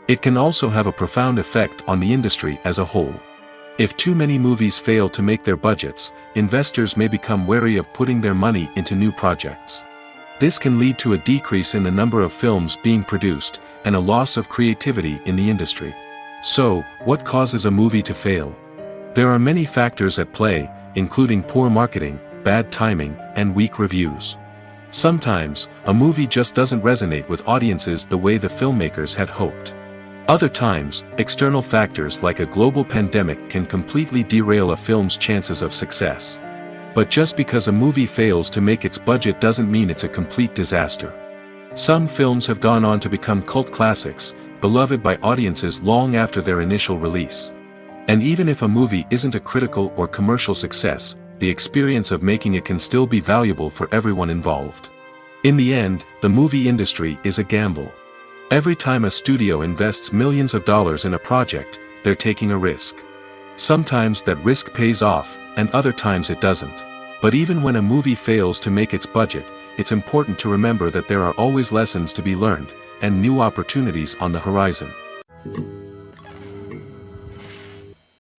It can also have a profound effect on the industry as a whole. If too many movies fail to make their budgets, investors may become wary of putting their money into new projects. This can lead to a decrease in the number of films being produced, and a loss of creativity in the industry. So, what causes a movie to fail? There are many factors at play, including poor marketing, bad timing, and weak reviews. Sometimes, a movie just doesn't resonate with audiences the way the filmmakers had hoped. Other times, external factors like a global pandemic can completely derail a film's chances of success. But just because a movie fails to make its budget doesn't mean it's a complete disaster. Some films have gone on to become cult classics, beloved by audiences long after their initial release. And even if a movie isn't a critical or commercial success, the experience of making it can still be valuable for everyone involved. In the end, the movie industry is a gamble. Every time a studio invests millions of dollars in a project, they're taking a risk. Sometimes that risk pays off, and other times it doesn't. But even when a movie fails to make its budget, it's important to remember that there are always lessons to be learned, and new opportunities on the horizon.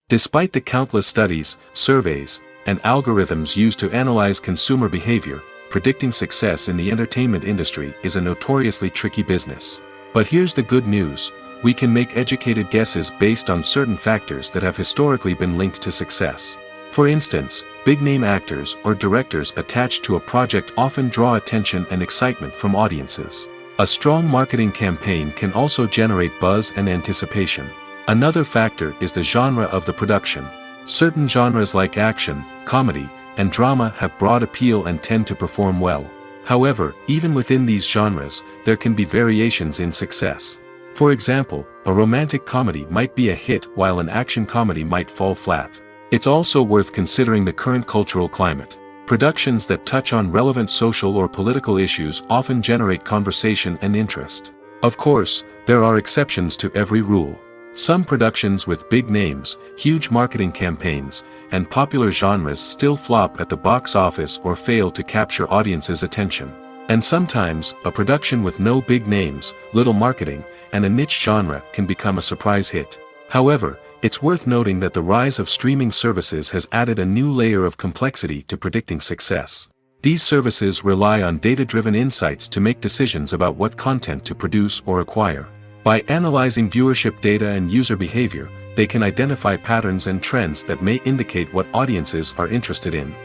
Despite the countless studies, surveys, and algorithms used to analyze consumer behavior, predicting success in the entertainment industry is a notoriously tricky business. But here's the good news: we can make educated guesses based on certain factors that have historically been linked to success. For instance, big-name actors or directors attached to a project often draw attention and excitement from audiences. A strong marketing campaign can also generate buzz and anticipation. Another factor is the genre of the production. Certain genres like action, comedy, and drama have broad appeal and tend to perform well. However, even within these genres, there can be variations in success. For example, a romantic comedy might be a hit while an action comedy might fall flat. It's also worth considering the current cultural climate. Productions that touch on relevant social or political issues often generate conversation and interest. Of course, there are exceptions to every rule. Some productions with big names, huge marketing campaigns, and popular genres still flop at the box office or fail to capture audiences' attention. And sometimes, a production with no big names, little marketing, and a niche genre can become a surprise hit. However, it's worth noting that the rise of streaming services has added a new layer of complexity to predicting success. These services rely on data-driven insights to make decisions about what content to produce or acquire. By analyzing viewership data and user behavior, they can identify patterns and trends that may indicate what audiences are interested in.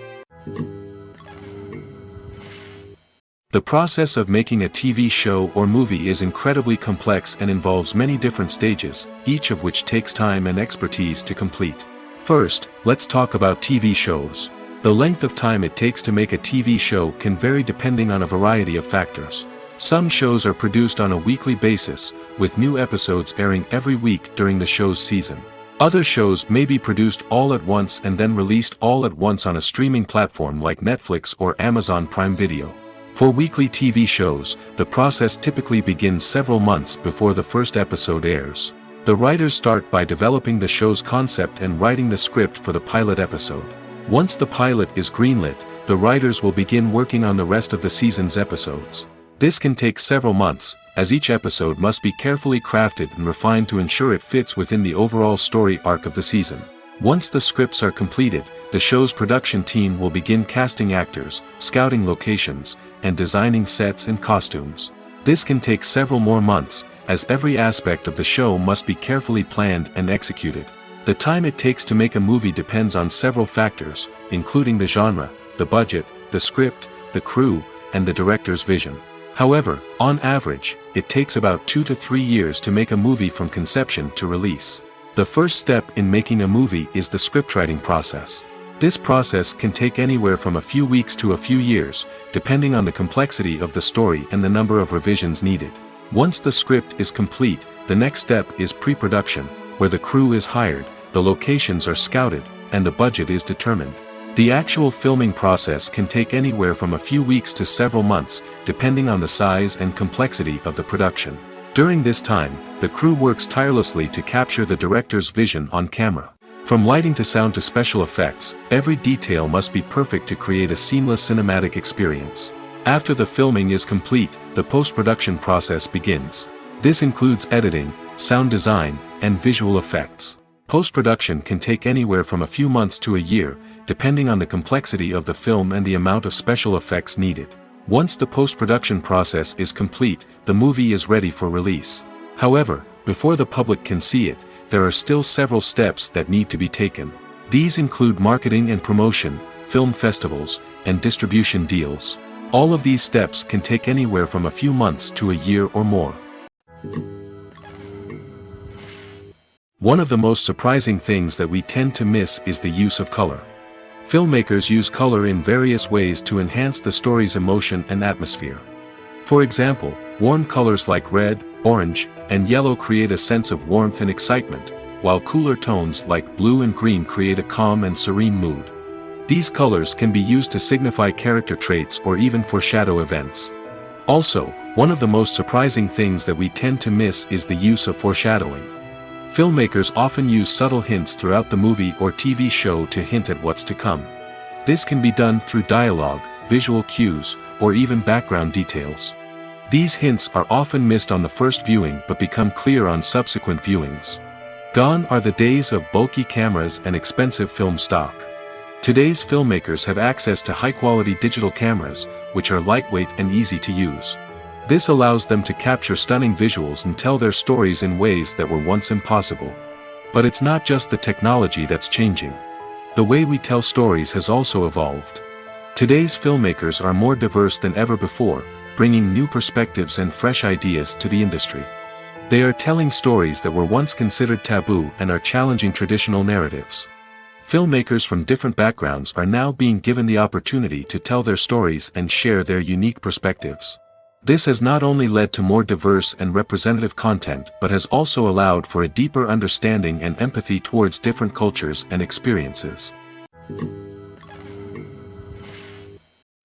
The process of making a TV show or movie is incredibly complex and involves many different stages, each of which takes time and expertise to complete. First, let's talk about TV shows. The length of time it takes to make a TV show can vary depending on a variety of factors. Some shows are produced on a weekly basis, with new episodes airing every week during the show's season. Other shows may be produced all at once and then released all at once on a streaming platform like Netflix or Amazon Prime Video. For weekly TV shows, the process typically begins several months before the first episode airs. The writers start by developing the show's concept and writing the script for the pilot episode. Once the pilot is greenlit, the writers will begin working on the rest of the season's episodes. This can take several months, as each episode must be carefully crafted and refined to ensure it fits within the overall story arc of the season. Once the scripts are completed, the show's production team will begin casting actors, scouting locations, and designing sets and costumes. This can take several more months, as every aspect of the show must be carefully planned and executed. The time it takes to make a movie depends on several factors, including the genre, the budget, the script, the crew, and the director's vision. However, on average, it takes about 2 to 3 years to make a movie from conception to release. The first step in making a movie is the scriptwriting process. This process can take anywhere from a few weeks to a few years, depending on the complexity of the story and the number of revisions needed. Once the script is complete, the next step is pre-production, where the crew is hired, the locations are scouted, and the budget is determined. The actual filming process can take anywhere from a few weeks to several months, depending on the size and complexity of the production. During this time, the crew works tirelessly to capture the director's vision on camera. From lighting to sound to special effects, every detail must be perfect to create a seamless cinematic experience. After the filming is complete, the post-production process begins. This includes editing, sound design, and visual effects. Post-production can take anywhere from a few months to a year, depending on the complexity of the film and the amount of special effects needed. Once the post-production process is complete, the movie is ready for release. However, before the public can see it, there are still several steps that need to be taken. These include marketing and promotion, film festivals, and distribution deals. All of these steps can take anywhere from a few months to a year or more. One of the most surprising things that we tend to miss is the use of color. Filmmakers use color in various ways to enhance the story's emotion and atmosphere. For example, warm colors like red, orange, and yellow create a sense of warmth and excitement, while cooler tones like blue and green create a calm and serene mood. These colors can be used to signify character traits or even foreshadow events. Also, one of the most surprising things that we tend to miss is the use of foreshadowing. Filmmakers often use subtle hints throughout the movie or TV show to hint at what's to come. This can be done through dialogue, visual cues, or even background details. These hints are often missed on the first viewing but become clear on subsequent viewings. Gone are the days of bulky cameras and expensive film stock. Today's filmmakers have access to high-quality digital cameras, which are lightweight and easy to use. This allows them to capture stunning visuals and tell their stories in ways that were once impossible. But it's not just the technology that's changing. The way we tell stories has also evolved. Today's filmmakers are more diverse than ever before, bringing new perspectives and fresh ideas to the industry. They are telling stories that were once considered taboo and are challenging traditional narratives. Filmmakers from different backgrounds are now being given the opportunity to tell their stories and share their unique perspectives. This has not only led to more diverse and representative content but has also allowed for a deeper understanding and empathy towards different cultures and experiences.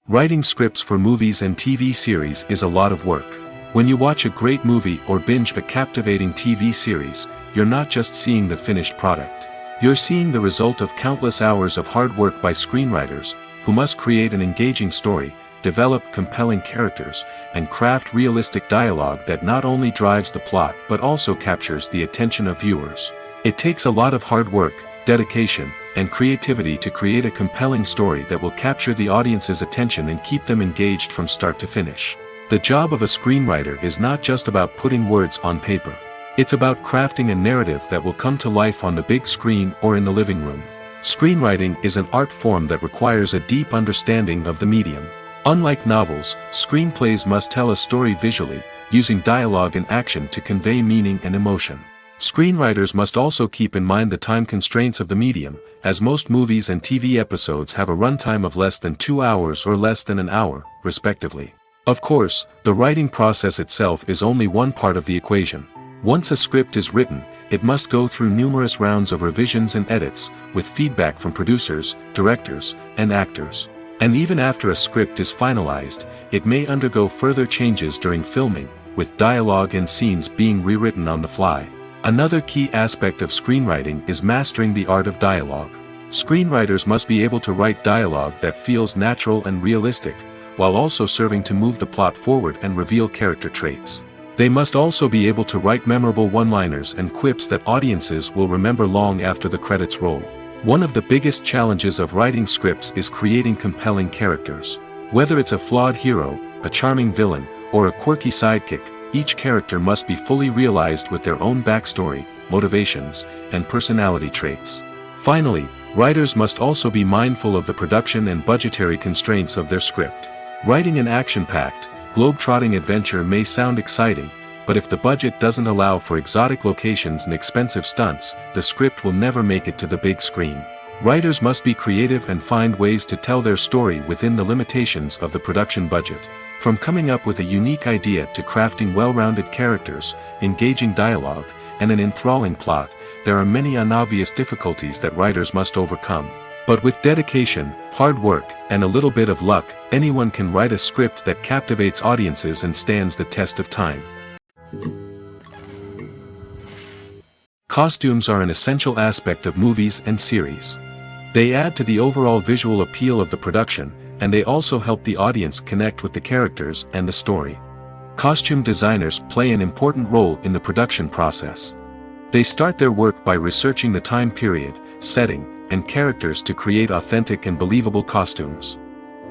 Writing scripts for movies and TV series is a lot of work. When you watch a great movie or binge a captivating TV series, you're not just seeing the finished product. You're seeing the result of countless hours of hard work by screenwriters, who must create an engaging story, develop compelling characters, and craft realistic dialogue that not only drives the plot but also captures the attention of viewers. It takes a lot of hard work, dedication, and creativity to create a compelling story that will capture the audience's attention and keep them engaged from start to finish. The job of a screenwriter is not just about putting words on paper. It's about crafting a narrative that will come to life on the big screen or in the living room. Screenwriting is an art form that requires a deep understanding of the medium. Unlike novels, screenplays must tell a story visually, using dialogue and action to convey meaning and emotion. Screenwriters must also keep in mind the time constraints of the medium, as most movies and TV episodes have a runtime of less than 2 hours or less than an hour, respectively. Of course, the writing process itself is only one part of the equation. Once a script is written, it must go through numerous rounds of revisions and edits, with feedback from producers, directors, and actors. And even after a script is finalized, it may undergo further changes during filming, with dialogue and scenes being rewritten on the fly. Another key aspect of screenwriting is mastering the art of dialogue. Screenwriters must be able to write dialogue that feels natural and realistic, while also serving to move the plot forward and reveal character traits. They must also be able to write memorable one-liners and quips that audiences will remember long after the credits roll. One of the biggest challenges of writing scripts is creating compelling characters. Whether it's a flawed hero, a charming villain, or a quirky sidekick, each character must be fully realized with their own backstory, motivations, and personality traits. Finally, writers must also be mindful of the production and budgetary constraints of their script. Writing an action-packed, globe-trotting adventure may sound exciting, but if the budget doesn't allow for exotic locations and expensive stunts, the script will never make it to the big screen. Writers must be creative and find ways to tell their story within the limitations of the production budget. From coming up with a unique idea to crafting well-rounded characters, engaging dialogue, and an enthralling plot, there are many unobvious difficulties that writers must overcome. But with dedication, hard work, and a little bit of luck, anyone can write a script that captivates audiences and stands the test of time. Costumes are an essential aspect of movies and series. They add to the overall visual appeal of the production, and they also help the audience connect with the characters and the story. Costume designers play an important role in the production process. They start their work by researching the time period, setting, and characters to create authentic and believable costumes.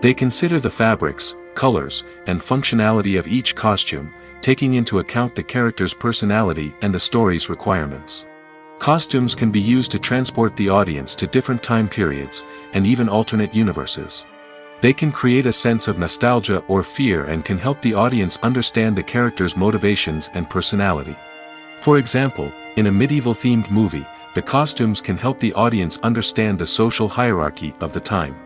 They consider the fabrics, colors, and functionality of each costume, taking into account the character's personality and the story's requirements. Costumes can be used to transport the audience to different time periods, and even alternate universes. They can create a sense of nostalgia or fear and can help the audience understand the character's motivations and personality. For example, in a medieval-themed movie, the costumes can help the audience understand the social hierarchy of the time.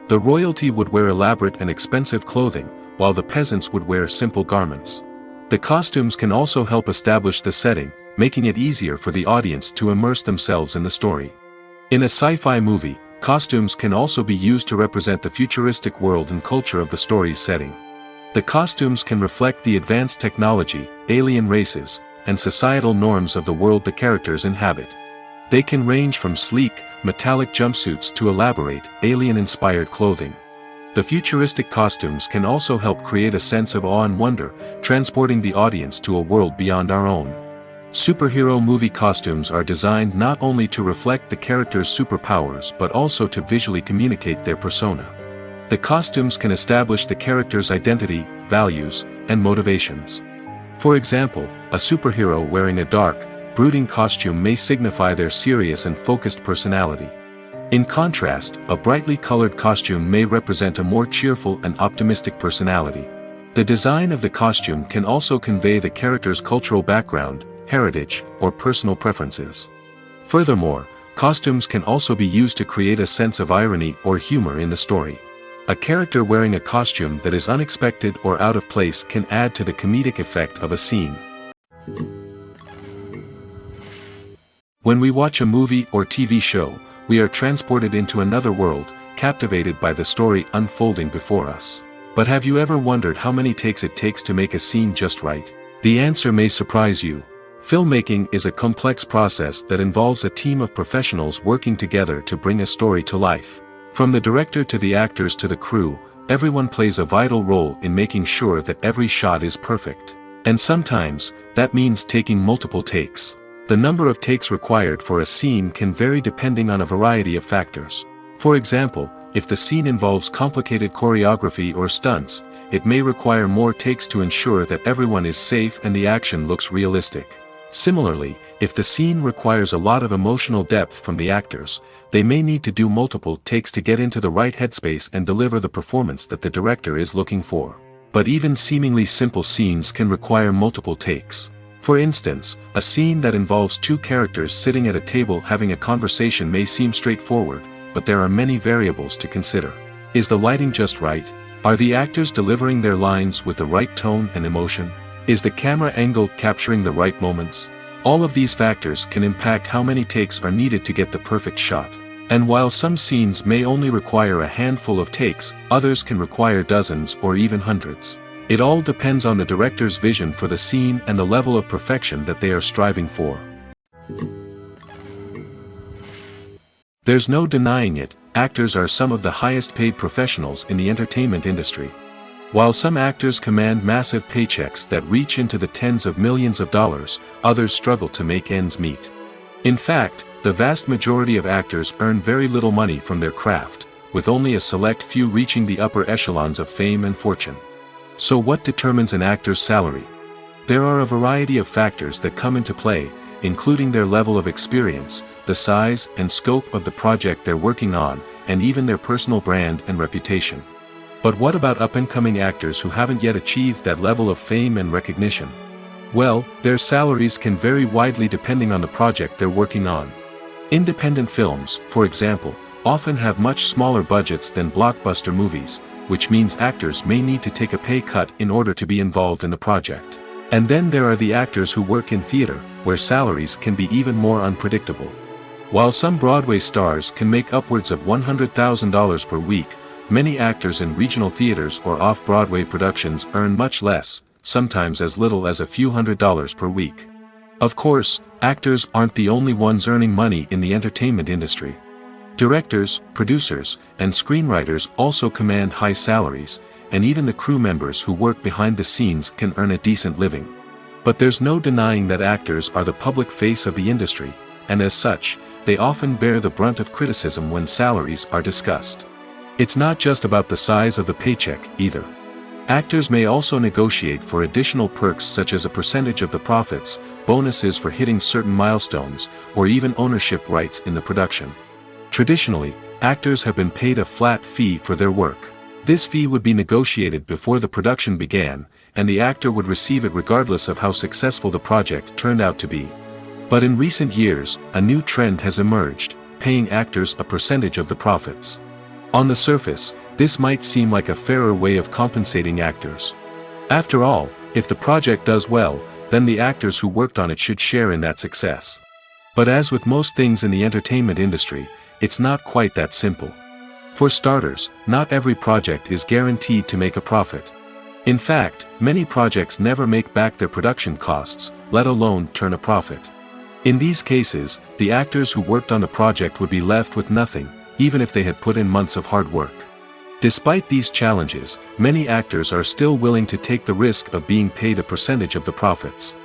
The royalty would wear elaborate and expensive clothing, while the peasants would wear simple garments. The costumes can also help establish the setting, making it easier for the audience to immerse themselves in the story. In a sci-fi movie, costumes can also be used to represent the futuristic world and culture of the story's setting. The costumes can reflect the advanced technology, alien races, and societal norms of the world the characters inhabit. They can range from sleek, metallic jumpsuits to elaborate, alien-inspired clothing. The futuristic costumes can also help create a sense of awe and wonder, transporting the audience to a world beyond our own. Superhero movie costumes are designed not only to reflect the character's superpowers but also to visually communicate their persona. The costumes can establish the character's identity, values, and motivations. For example, a superhero wearing a dark, brooding costume may signify their serious and focused personality. In contrast, a brightly colored costume may represent a more cheerful and optimistic personality. The design of the costume can also convey the character's cultural background, heritage, or personal preferences. Furthermore, costumes can also be used to create a sense of irony or humor in the story. A character wearing a costume that is unexpected or out of place can add to the comedic effect of a scene. When we watch a movie or TV show, we are transported into another world, captivated by the story unfolding before us. But have you ever wondered how many takes it takes to make a scene just right? The answer may surprise you. Filmmaking is a complex process that involves a team of professionals working together to bring a story to life. From the director to the actors to the crew, everyone plays a vital role in making sure that every shot is perfect. And sometimes, that means taking multiple takes. The number of takes required for a scene can vary depending on a variety of factors. For example, if the scene involves complicated choreography or stunts, it may require more takes to ensure that everyone is safe and the action looks realistic. Similarly, if the scene requires a lot of emotional depth from the actors, they may need to do multiple takes to get into the right headspace and deliver the performance that the director is looking for. But even seemingly simple scenes can require multiple takes. For instance, a scene that involves two characters sitting at a table having a conversation may seem straightforward, but there are many variables to consider. Is the lighting just right? Are the actors delivering their lines with the right tone and emotion? Is the camera angle capturing the right moments? All of these factors can impact how many takes are needed to get the perfect shot. And while some scenes may only require a handful of takes, others can require dozens or even hundreds. It all depends on the director's vision for the scene and the level of perfection that they are striving for. There's no denying it, actors are some of the highest paid professionals in the entertainment industry. While some actors command massive paychecks that reach into the tens of millions of dollars, others struggle to make ends meet. In fact, the vast majority of actors earn very little money from their craft, with only a select few reaching the upper echelons of fame and fortune. So what determines an actor's salary? There are a variety of factors that come into play, including their level of experience, the size and scope of the project they're working on, and even their personal brand and reputation. But what about up-and-coming actors who haven't yet achieved that level of fame and recognition? Well, their salaries can vary widely depending on the project they're working on. Independent films, for example, often have much smaller budgets than blockbuster movies, which means actors may need to take a pay cut in order to be involved in the project. And then there are the actors who work in theater, where salaries can be even more unpredictable. While some Broadway stars can make upwards of $100,000 per week, many actors in regional theaters or off-Broadway productions earn much less, sometimes as little as a few $100s per week. Of course, actors aren't the only ones earning money in the entertainment industry. Directors, producers, and screenwriters also command high salaries, and even the crew members who work behind the scenes can earn a decent living. But there's no denying that actors are the public face of the industry, and as such, they often bear the brunt of criticism when salaries are discussed. It's not just about the size of the paycheck, either. Actors may also negotiate for additional perks such as a percentage of the profits, bonuses for hitting certain milestones, or even ownership rights in the production. Traditionally, actors have been paid a flat fee for their work. This fee would be negotiated before the production began, and the actor would receive it regardless of how successful the project turned out to be. But in recent years, a new trend has emerged, paying actors a percentage of the profits. On the surface, this might seem like a fairer way of compensating actors. After all, if the project does well, then the actors who worked on it should share in that success. But as with most things in the entertainment industry, it's not quite that simple. For starters, not every project is guaranteed to make a profit. In fact, many projects never make back their production costs, let alone turn a profit. In these cases, the actors who worked on the project would be left with nothing, even if they had put in months of hard work. Despite these challenges, many actors are still willing to take the risk of being paid a percentage of the profits.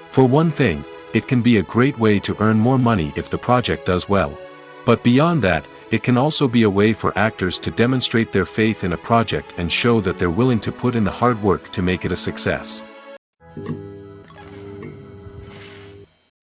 For one thing, it can be a great way to earn more money if the project does well. But beyond that, it can also be a way for actors to demonstrate their faith in a project and show that they're willing to put in the hard work to make it a success.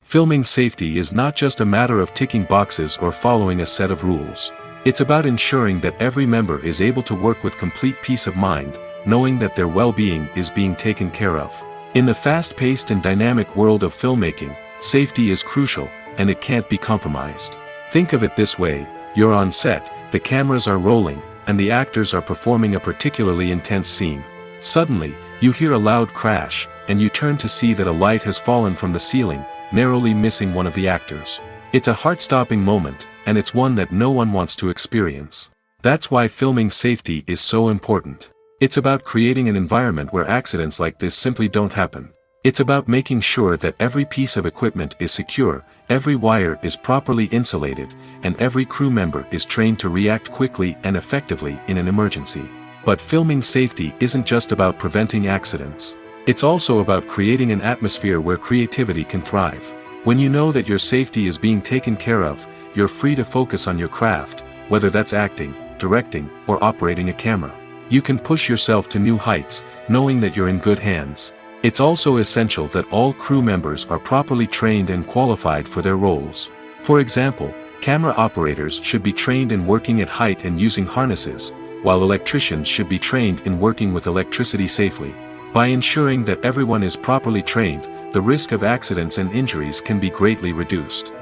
Filming safety is not just a matter of ticking boxes or following a set of rules. It's about ensuring that every member is able to work with complete peace of mind, knowing that their well-being is being taken care of. In the fast-paced and dynamic world of filmmaking, safety is crucial, and it can't be compromised. Think of it this way: you're on set, the cameras are rolling, and the actors are performing a particularly intense scene. Suddenly, you hear a loud crash, and you turn to see that a light has fallen from the ceiling, narrowly missing one of the actors. It's a heart-stopping moment, and it's one that no one wants to experience. That's why filming safety is so important. It's about creating an environment where accidents like this simply don't happen. It's about making sure that every piece of equipment is secure, every wire is properly insulated, and every crew member is trained to react quickly and effectively in an emergency. But filming safety isn't just about preventing accidents. It's also about creating an atmosphere where creativity can thrive. When you know that your safety is being taken care of, you're free to focus on your craft, whether that's acting, directing, or operating a camera. You can push yourself to new heights, knowing that you're in good hands. It's also essential that all crew members are properly trained and qualified for their roles. For example, camera operators should be trained in working at height and using harnesses, while electricians should be trained in working with electricity safely. By ensuring that everyone is properly trained, the risk of accidents and injuries can be greatly reduced.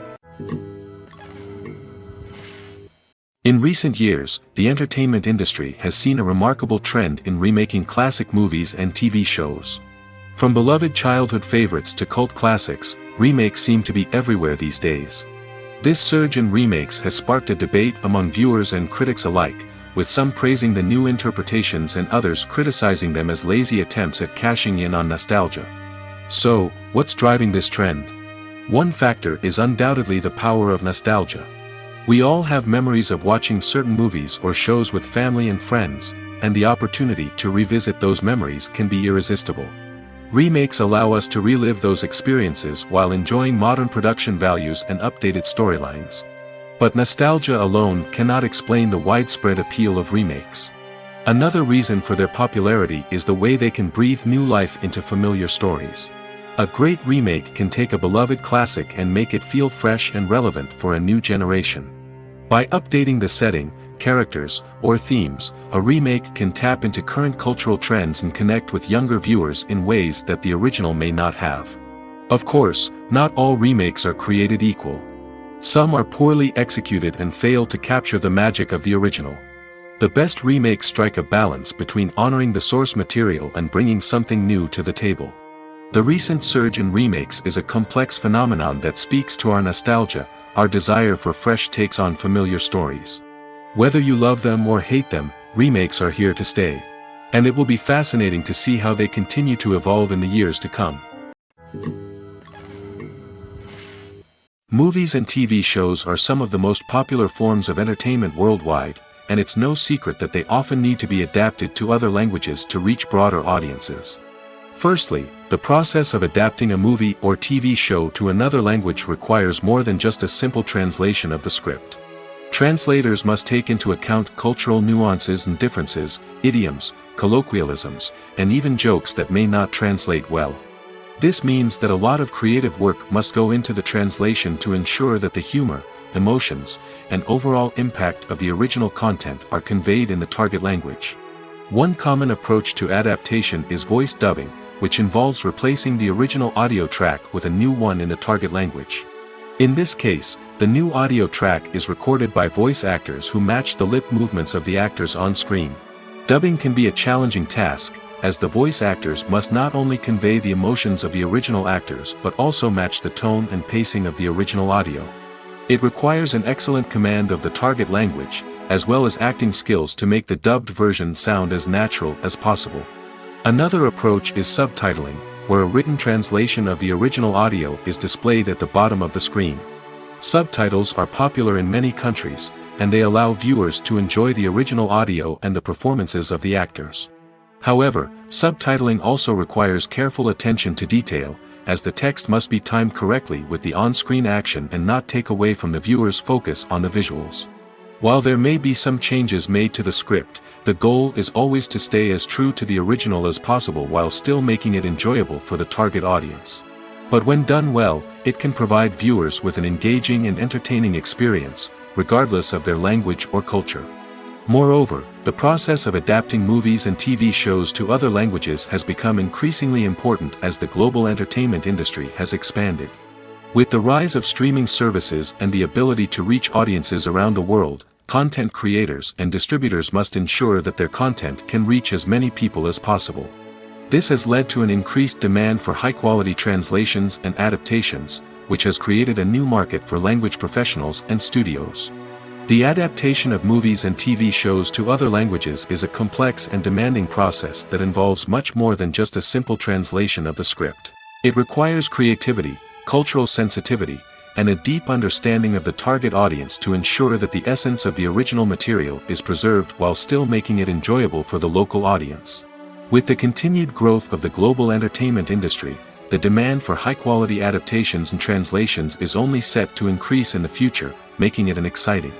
In recent years, the entertainment industry has seen a remarkable trend in remaking classic movies and TV shows. From beloved childhood favorites to cult classics, remakes seem to be everywhere these days. This surge in remakes has sparked a debate among viewers and critics alike, with some praising the new interpretations and others criticizing them as lazy attempts at cashing in on nostalgia. So, what's driving this trend? One factor is undoubtedly the power of nostalgia. We all have memories of watching certain movies or shows with family and friends, and the opportunity to revisit those memories can be irresistible. Remakes allow us to relive those experiences while enjoying modern production values and updated storylines. But nostalgia alone cannot explain the widespread appeal of remakes. Another reason for their popularity is the way they can breathe new life into familiar stories. A great remake can take a beloved classic and make it feel fresh and relevant for a new generation. By updating the setting, characters, or themes, a remake can tap into current cultural trends and connect with younger viewers in ways that the original may not have. Of course, not all remakes are created equal. Some are poorly executed and fail to capture the magic of the original. The best remakes strike a balance between honoring the source material and bringing something new to the table. The recent surge in remakes is a complex phenomenon that speaks to our nostalgia, our desire for fresh takes on familiar stories. Whether you love them or hate them, remakes are here to stay. And it will be fascinating to see how they continue to evolve in the years to come. Movies and TV shows are some of the most popular forms of entertainment worldwide, and it's no secret that they often need to be adapted to other languages to reach broader audiences. Firstly, the process of adapting a movie or TV show to another language requires more than just a simple translation of the script. Translators must take into account cultural nuances and differences, idioms, colloquialisms, and even jokes that may not translate well. This means that a lot of creative work must go into the translation to ensure that the humor, emotions, and overall impact of the original content are conveyed in the target language. One common approach to adaptation is voice dubbing, which involves replacing the original audio track with a new one in the target language. In this case, the new audio track is recorded by voice actors who match the lip movements of the actors on screen. Dubbing can be a challenging task, as the voice actors must not only convey the emotions of the original actors but also match the tone and pacing of the original audio. It requires an excellent command of the target language, as well as acting skills to make the dubbed version sound as natural as possible. Another approach is subtitling, where a written translation of the original audio is displayed at the bottom of the screen. Subtitles are popular in many countries, and they allow viewers to enjoy the original audio and the performances of the actors. However, subtitling also requires careful attention to detail, as the text must be timed correctly with the on-screen action and not take away from the viewer's focus on the visuals. While there may be some changes made to the script, the goal is always to stay as true to the original as possible while still making it enjoyable for the target audience. But when done well, it can provide viewers with an engaging and entertaining experience, regardless of their language or culture. Moreover, the process of adapting movies and TV shows to other languages has become increasingly important as the global entertainment industry has expanded. With the rise of streaming services and the ability to reach audiences around the world, content creators and distributors must ensure that their content can reach as many people as possible. This has led to an increased demand for high-quality translations and adaptations, which has created a new market for language professionals and studios. The adaptation of movies and TV shows to other languages is a complex and demanding process that involves much more than just a simple translation of the script. It requires creativity, cultural sensitivity, and a deep understanding of the target audience to ensure that the essence of the original material is preserved while still making it enjoyable for the local audience. With the continued growth of the global entertainment industry, the demand for high-quality adaptations and translations is only set to increase in the future, making it an exciting.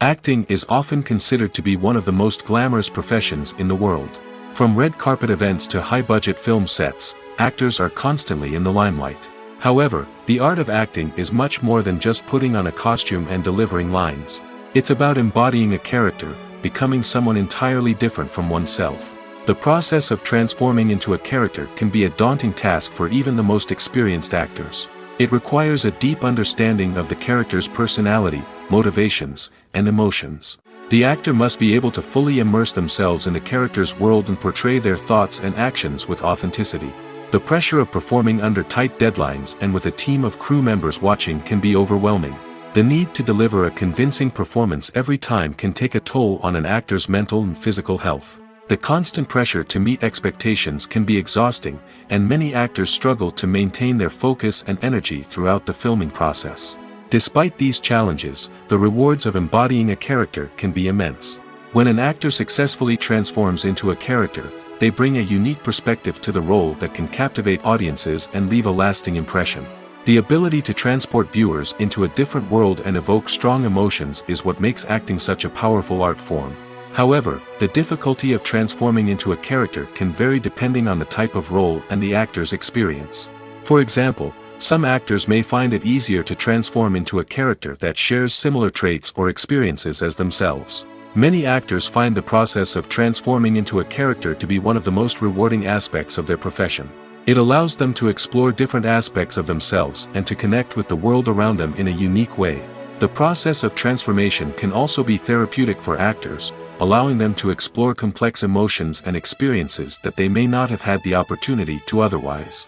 Acting is often considered to be one of the most glamorous professions in the world. From red carpet events to high-budget film sets, actors are constantly in the limelight. However, the art of acting is much more than just putting on a costume and delivering lines. It's about embodying a character, becoming someone entirely different from oneself. The process of transforming into a character can be a daunting task for even the most experienced actors. It requires a deep understanding of the character's personality, motivations, and emotions. The actor must be able to fully immerse themselves in the character's world and portray their thoughts and actions with authenticity. The pressure of performing under tight deadlines and with a team of crew members watching can be overwhelming. The need to deliver a convincing performance every time can take a toll on an actor's mental and physical health. The constant pressure to meet expectations can be exhausting, and many actors struggle to maintain their focus and energy throughout the filming process. Despite these challenges, the rewards of embodying a character can be immense. When an actor successfully transforms into a character, they bring a unique perspective to the role that can captivate audiences and leave a lasting impression. The ability to transport viewers into a different world and evoke strong emotions is what makes acting such a powerful art form. However, the difficulty of transforming into a character can vary depending on the type of role and the actor's experience. For example, some actors may find it easier to transform into a character that shares similar traits or experiences as themselves. Many actors find the process of transforming into a character to be one of the most rewarding aspects of their profession. It allows them to explore different aspects of themselves and to connect with the world around them in a unique way. The process of transformation can also be therapeutic for actors, allowing them to explore complex emotions and experiences that they may not have had the opportunity to otherwise.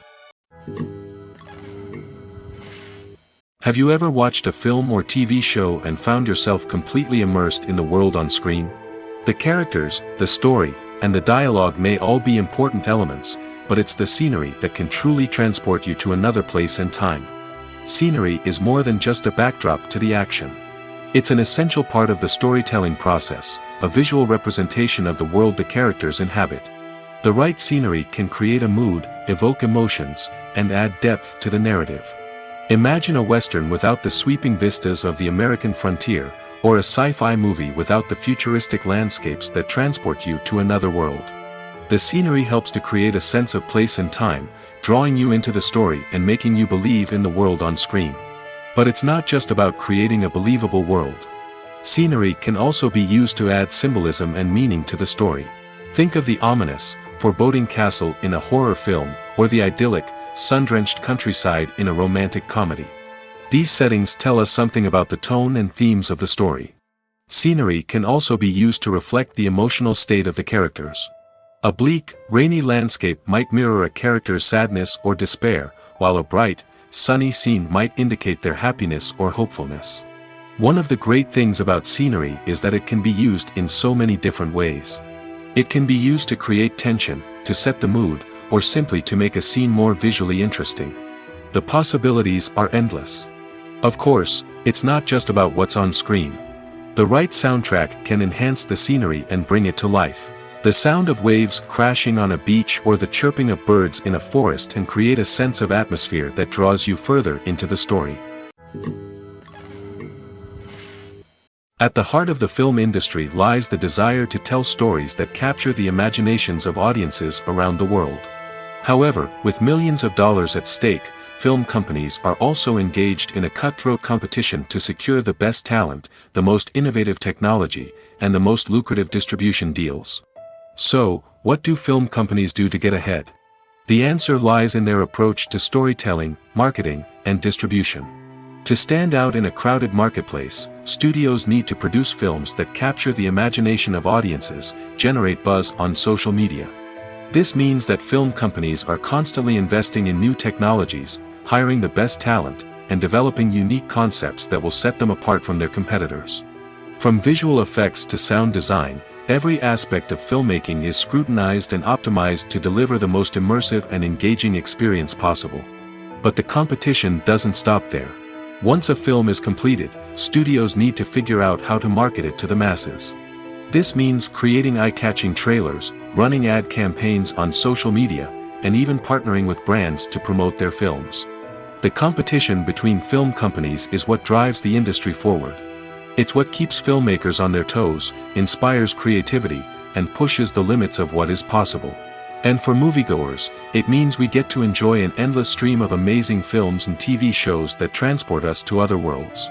Have you ever watched a film or TV show and found yourself completely immersed in the world on screen? The characters, the story, and the dialogue may all be important elements, but it's the scenery that can truly transport you to another place and time. Scenery is more than just a backdrop to the action. It's an essential part of the storytelling process, a visual representation of the world the characters inhabit. The right scenery can create a mood, evoke emotions, and add depth to the narrative. Imagine a Western without the sweeping vistas of the American frontier, or a sci-fi movie without the futuristic landscapes that transport you to another world. The scenery helps to create a sense of place and time, drawing you into the story and making you believe in the world on screen. But it's not just about creating a believable world. Scenery can also be used to add symbolism and meaning to the story. Think of the ominous, foreboding castle in a horror film, or the idyllic, sun-drenched countryside in a romantic comedy. These settings tell us something about the tone and themes of the story. Scenery can also be used to reflect the emotional state of the characters. A bleak, rainy landscape might mirror a character's sadness or despair, while a bright, sunny scene might indicate their happiness or hopefulness. One of the great things about scenery is that it can be used in so many different ways. It can be used to create tension, to set the mood, or simply to make a scene more visually interesting. The possibilities are endless. Of course, it's not just about what's on screen. The right soundtrack can enhance the scenery and bring it to life. The sound of waves crashing on a beach or the chirping of birds in a forest can create a sense of atmosphere that draws you further into the story. At the heart of the film industry lies the desire to tell stories that capture the imaginations of audiences around the world. However, with millions of dollars at stake, film companies are also engaged in a cutthroat competition to secure the best talent, the most innovative technology, and the most lucrative distribution deals. So, what do film companies do to get ahead? The answer lies in their approach to storytelling, marketing, and distribution. To stand out in a crowded marketplace, studios need to produce films that capture the imagination of audiences, generate buzz on social media. This means that film companies are constantly investing in new technologies, hiring the best talent, and developing unique concepts that will set them apart from their competitors. From visual effects to sound design, every aspect of filmmaking is scrutinized and optimized to deliver the most immersive and engaging experience possible. But the competition doesn't stop there. Once a film is completed, studios need to figure out how to market it to the masses. This means creating eye-catching trailers, running ad campaigns on social media, and even partnering with brands to promote their films. The competition between film companies is what drives the industry forward. It's what keeps filmmakers on their toes, inspires creativity, and pushes the limits of what is possible. And for moviegoers, it means we get to enjoy an endless stream of amazing films and TV shows that transport us to other worlds.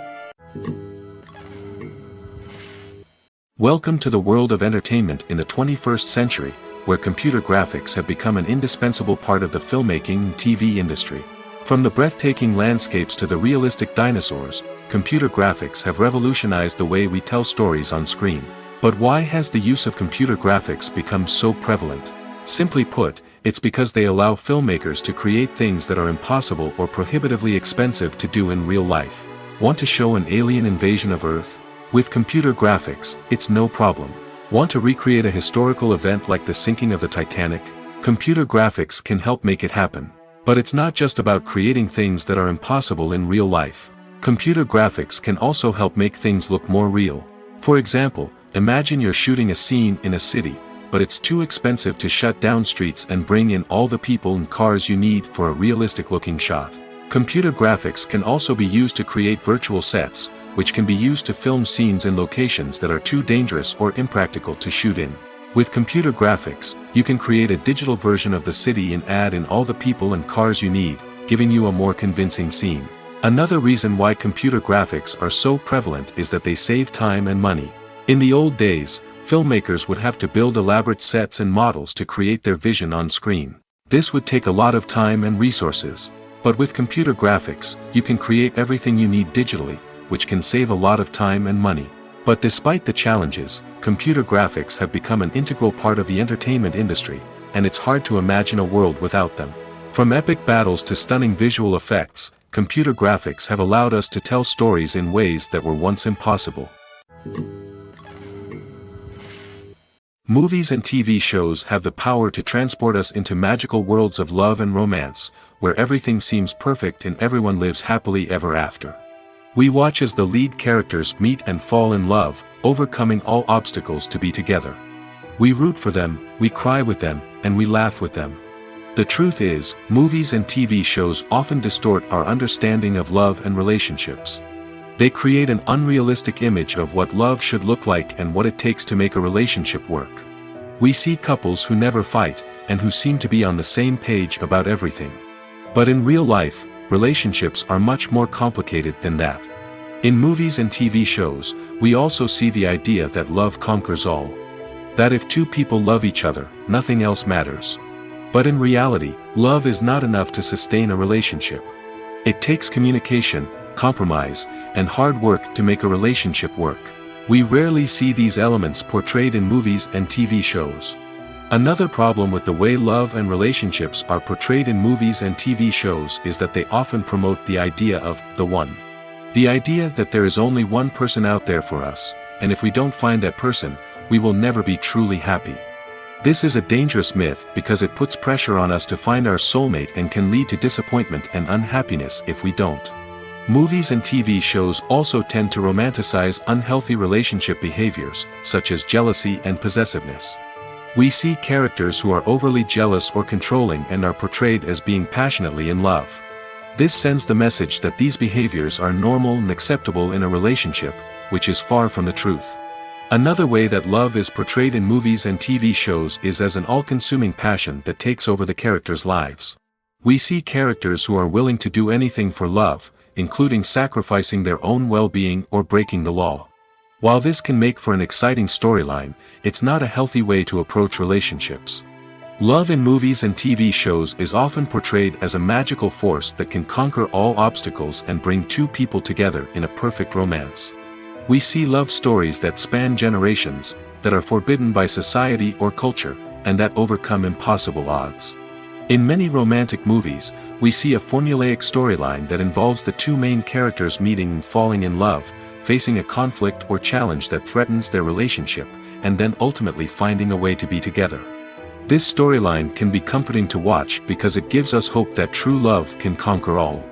Welcome to the world of entertainment in the 21st century, where computer graphics have become an indispensable part of the filmmaking and TV industry. From the breathtaking landscapes to the realistic dinosaurs, computer graphics have revolutionized the way we tell stories on screen. But why has the use of computer graphics become so prevalent? Simply put, it's because they allow filmmakers to create things that are impossible or prohibitively expensive to do in real life. Want to show an alien invasion of Earth? With computer graphics, it's no problem. Want to recreate a historical event like the sinking of the Titanic? Computer graphics can help make it happen. But it's not just about creating things that are impossible in real life. Computer graphics can also help make things look more real. For example, imagine you're shooting a scene in a city, but it's too expensive to shut down streets and bring in all the people and cars you need for a realistic-looking shot. Computer graphics can also be used to create virtual sets, which can be used to film scenes in locations that are too dangerous or impractical to shoot in. With computer graphics, you can create a digital version of the city and add in all the people and cars you need, giving you a more convincing scene. Another reason why computer graphics are so prevalent is that they save time and money. In the old days, filmmakers would have to build elaborate sets and models to create their vision on screen. This would take a lot of time and resources. But with computer graphics, you can create everything you need digitally, which can save a lot of time and money. But despite the challenges, computer graphics have become an integral part of the entertainment industry, and it's hard to imagine a world without them. From epic battles to stunning visual effects, computer graphics have allowed us to tell stories in ways that were once impossible. Movies and TV shows have the power to transport us into magical worlds of love and romance, where everything seems perfect and everyone lives happily ever after. We watch as the lead characters meet and fall in love, overcoming all obstacles to be together. We root for them, we cry with them, and we laugh with them. The truth is, movies and TV shows often distort our understanding of love and relationships. They create an unrealistic image of what love should look like and what it takes to make a relationship work. We see couples who never fight, and who seem to be on the same page about everything. But in real life, relationships are much more complicated than that. In movies and TV shows, we also see the idea that love conquers all. That if two people love each other, nothing else matters. But in reality, love is not enough to sustain a relationship. It takes communication, compromise, and hard work to make a relationship work. We rarely see these elements portrayed in movies and TV shows. Another problem with the way love and relationships are portrayed in movies and TV shows is that they often promote the idea of the one. The idea that there is only one person out there for us, and if we don't find that person, we will never be truly happy. This is a dangerous myth because it puts pressure on us to find our soulmate and can lead to disappointment and unhappiness if we don't. Movies and TV shows also tend to romanticize unhealthy relationship behaviors, such as jealousy and possessiveness. We see characters who are overly jealous or controlling and are portrayed as being passionately in love. This sends the message that these behaviors are normal and acceptable in a relationship, which is far from the truth. Another way that love is portrayed in movies and TV shows is as an all-consuming passion that takes over the characters' lives. We see characters who are willing to do anything for love, including sacrificing their own well-being or breaking the law. While this can make for an exciting storyline, it's not a healthy way to approach relationships. Love in movies and TV shows is often portrayed as a magical force that can conquer all obstacles and bring two people together in a perfect romance. We see love stories that span generations, that are forbidden by society or culture, and that overcome impossible odds. In many romantic movies, we see a formulaic storyline that involves the two main characters meeting and falling in love, facing a conflict or challenge that threatens their relationship, and then ultimately finding a way to be together. This storyline can be comforting to watch because it gives us hope that true love can conquer all.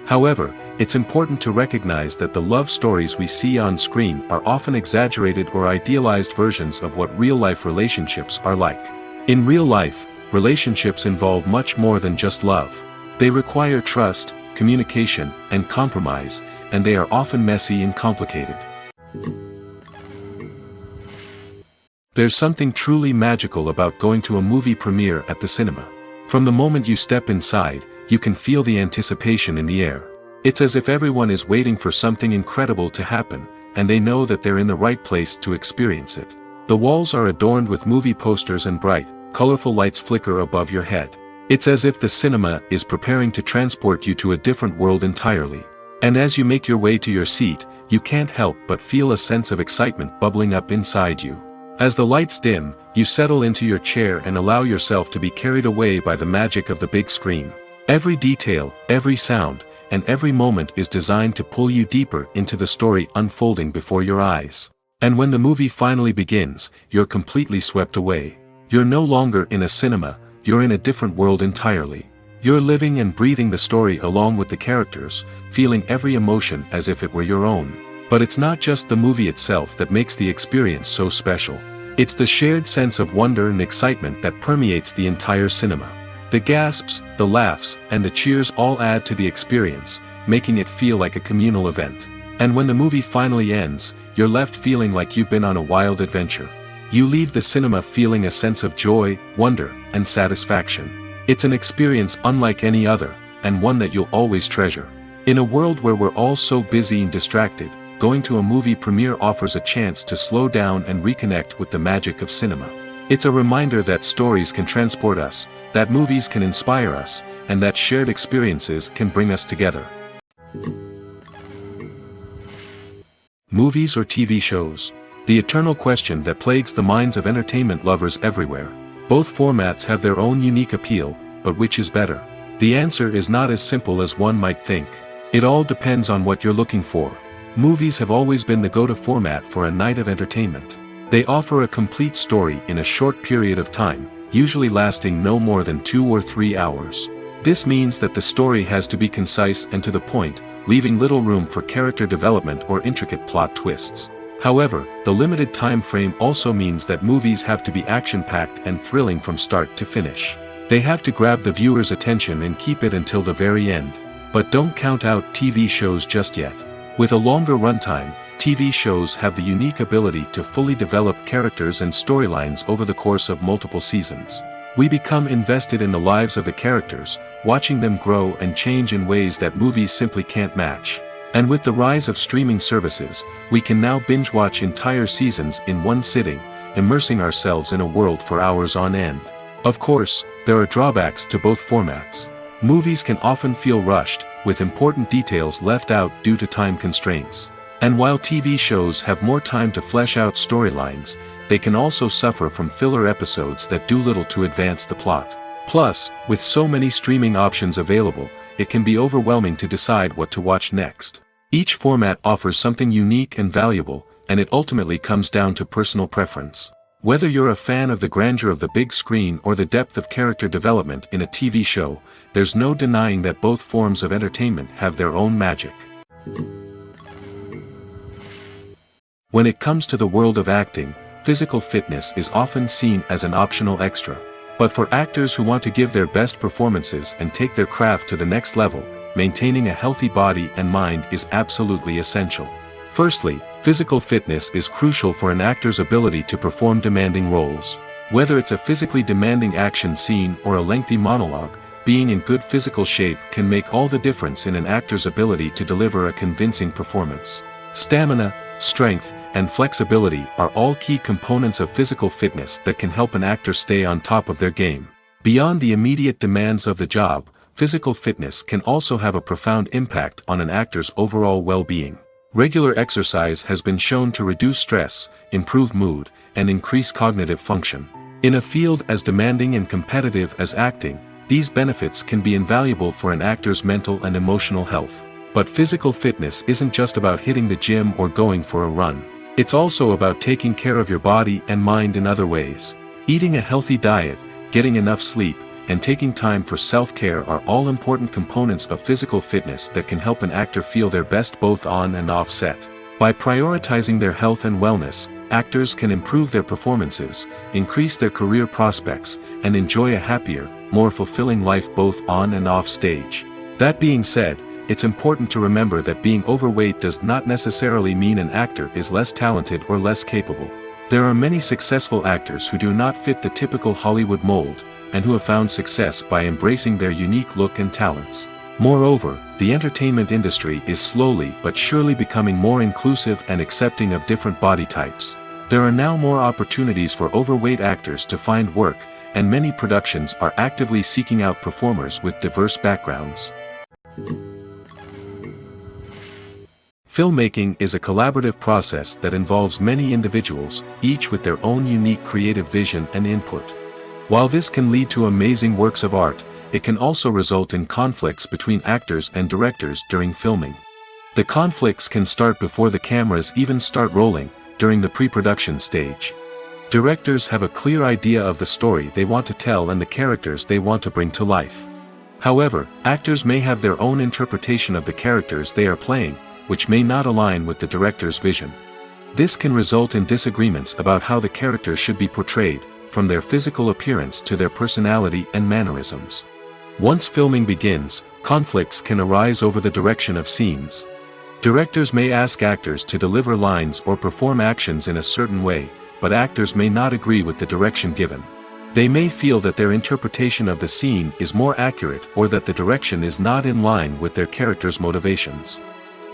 However, it's important to recognize that the love stories we see on screen are often exaggerated or idealized versions of what real-life relationships are like. In real life, relationships involve much more than just love. They require trust, communication, and compromise, and they are often messy and complicated. There's something truly magical about going to a movie premiere at the cinema. From the moment you step inside, you can feel the anticipation in the air. It's as if everyone is waiting for something incredible to happen, and they know that they're in the right place to experience it. The walls are adorned with movie posters and bright, colorful lights flicker above your head. It's as if the cinema is preparing to transport you to a different world entirely. And as you make your way to your seat, you can't help but feel a sense of excitement bubbling up inside you. As the lights dim, you settle into your chair and allow yourself to be carried away by the magic of the big screen. Every detail, every sound, and every moment is designed to pull you deeper into the story unfolding before your eyes. And when the movie finally begins, you're completely swept away. You're no longer in a cinema, you're in a different world entirely. You're living and breathing the story along with the characters, feeling every emotion as if it were your own. But it's not just the movie itself that makes the experience so special. It's the shared sense of wonder and excitement that permeates the entire cinema. The gasps, the laughs, and the cheers all add to the experience, making it feel like a communal event. And when the movie finally ends, you're left feeling like you've been on a wild adventure. You leave the cinema feeling a sense of joy, wonder, and satisfaction. It's an experience unlike any other, and one that you'll always treasure. In a world where we're all so busy and distracted, going to a movie premiere offers a chance to slow down and reconnect with the magic of cinema. It's a reminder that stories can transport us, that movies can inspire us, and that shared experiences can bring us together. Movies or TV shows? The eternal question that plagues the minds of entertainment lovers everywhere. Both formats have their own unique appeal, but which is better? The answer is not as simple as one might think. It all depends on what you're looking for. Movies have always been the go-to format for a night of entertainment. They offer a complete story in a short period of time, usually lasting no more than 2 or 3 hours. This means that the story has to be concise and to the point, leaving little room for character development or intricate plot twists. However, the limited time frame also means that movies have to be action-packed and thrilling from start to finish. They have to grab the viewer's attention and keep it until the very end. But don't count out TV shows just yet. With a longer runtime, TV shows have the unique ability to fully develop characters and storylines over the course of multiple seasons. We become invested in the lives of the characters, watching them grow and change in ways that movies simply can't match. And with the rise of streaming services, we can now binge-watch entire seasons in one sitting, immersing ourselves in a world for hours on end. Of course, there are drawbacks to both formats. Movies can often feel rushed, with important details left out due to time constraints. And while TV shows have more time to flesh out storylines, they can also suffer from filler episodes that do little to advance the plot. Plus, with so many streaming options available, it can be overwhelming to decide what to watch next. Each format offers something unique and valuable, and it ultimately comes down to personal preference. Whether you're a fan of the grandeur of the big screen or the depth of character development in a TV show, there's no denying that both forms of entertainment have their own magic. When it comes to the world of acting, physical fitness is often seen as an optional extra. But for actors who want to give their best performances and take their craft to the next level, maintaining a healthy body and mind is absolutely essential. Firstly, physical fitness is crucial for an actor's ability to perform demanding roles. Whether it's a physically demanding action scene or a lengthy monologue, being in good physical shape can make all the difference in an actor's ability to deliver a convincing performance. Stamina, strength, and flexibility are all key components of physical fitness that can help an actor stay on top of their game. Beyond the immediate demands of the job, physical fitness can also have a profound impact on an actor's overall well-being. Regular exercise has been shown to reduce stress, improve mood, and increase cognitive function. In a field as demanding and competitive as acting, these benefits can be invaluable for an actor's mental and emotional health. But physical fitness isn't just about hitting the gym or going for a run. It's also about taking care of your body and mind in other ways. Eating a healthy diet, getting enough sleep, and taking time for self-care are all important components of physical fitness that can help an actor feel their best both on and off set. By prioritizing their health and wellness, actors can improve their performances, increase their career prospects, and enjoy a happier, more fulfilling life both on and off stage. That being said, it's important to remember that being overweight does not necessarily mean an actor is less talented or less capable. There are many successful actors who do not fit the typical Hollywood mold, and who have found success by embracing their unique look and talents. Moreover, the entertainment industry is slowly but surely becoming more inclusive and accepting of different body types. There are now more opportunities for overweight actors to find work, and many productions are actively seeking out performers with diverse backgrounds. Filmmaking is a collaborative process that involves many individuals, each with their own unique creative vision and input. While this can lead to amazing works of art, it can also result in conflicts between actors and directors during filming. The conflicts can start before the cameras even start rolling, during the pre-production stage. Directors have a clear idea of the story they want to tell and the characters they want to bring to life. However, actors may have their own interpretation of the characters they are playing, which may not align with the director's vision. This can result in disagreements about how the characters should be portrayed, from their physical appearance to their personality and mannerisms. Once filming begins, conflicts can arise over the direction of scenes. Directors may ask actors to deliver lines or perform actions in a certain way, but actors may not agree with the direction given. They may feel that their interpretation of the scene is more accurate or that the direction is not in line with their character's motivations.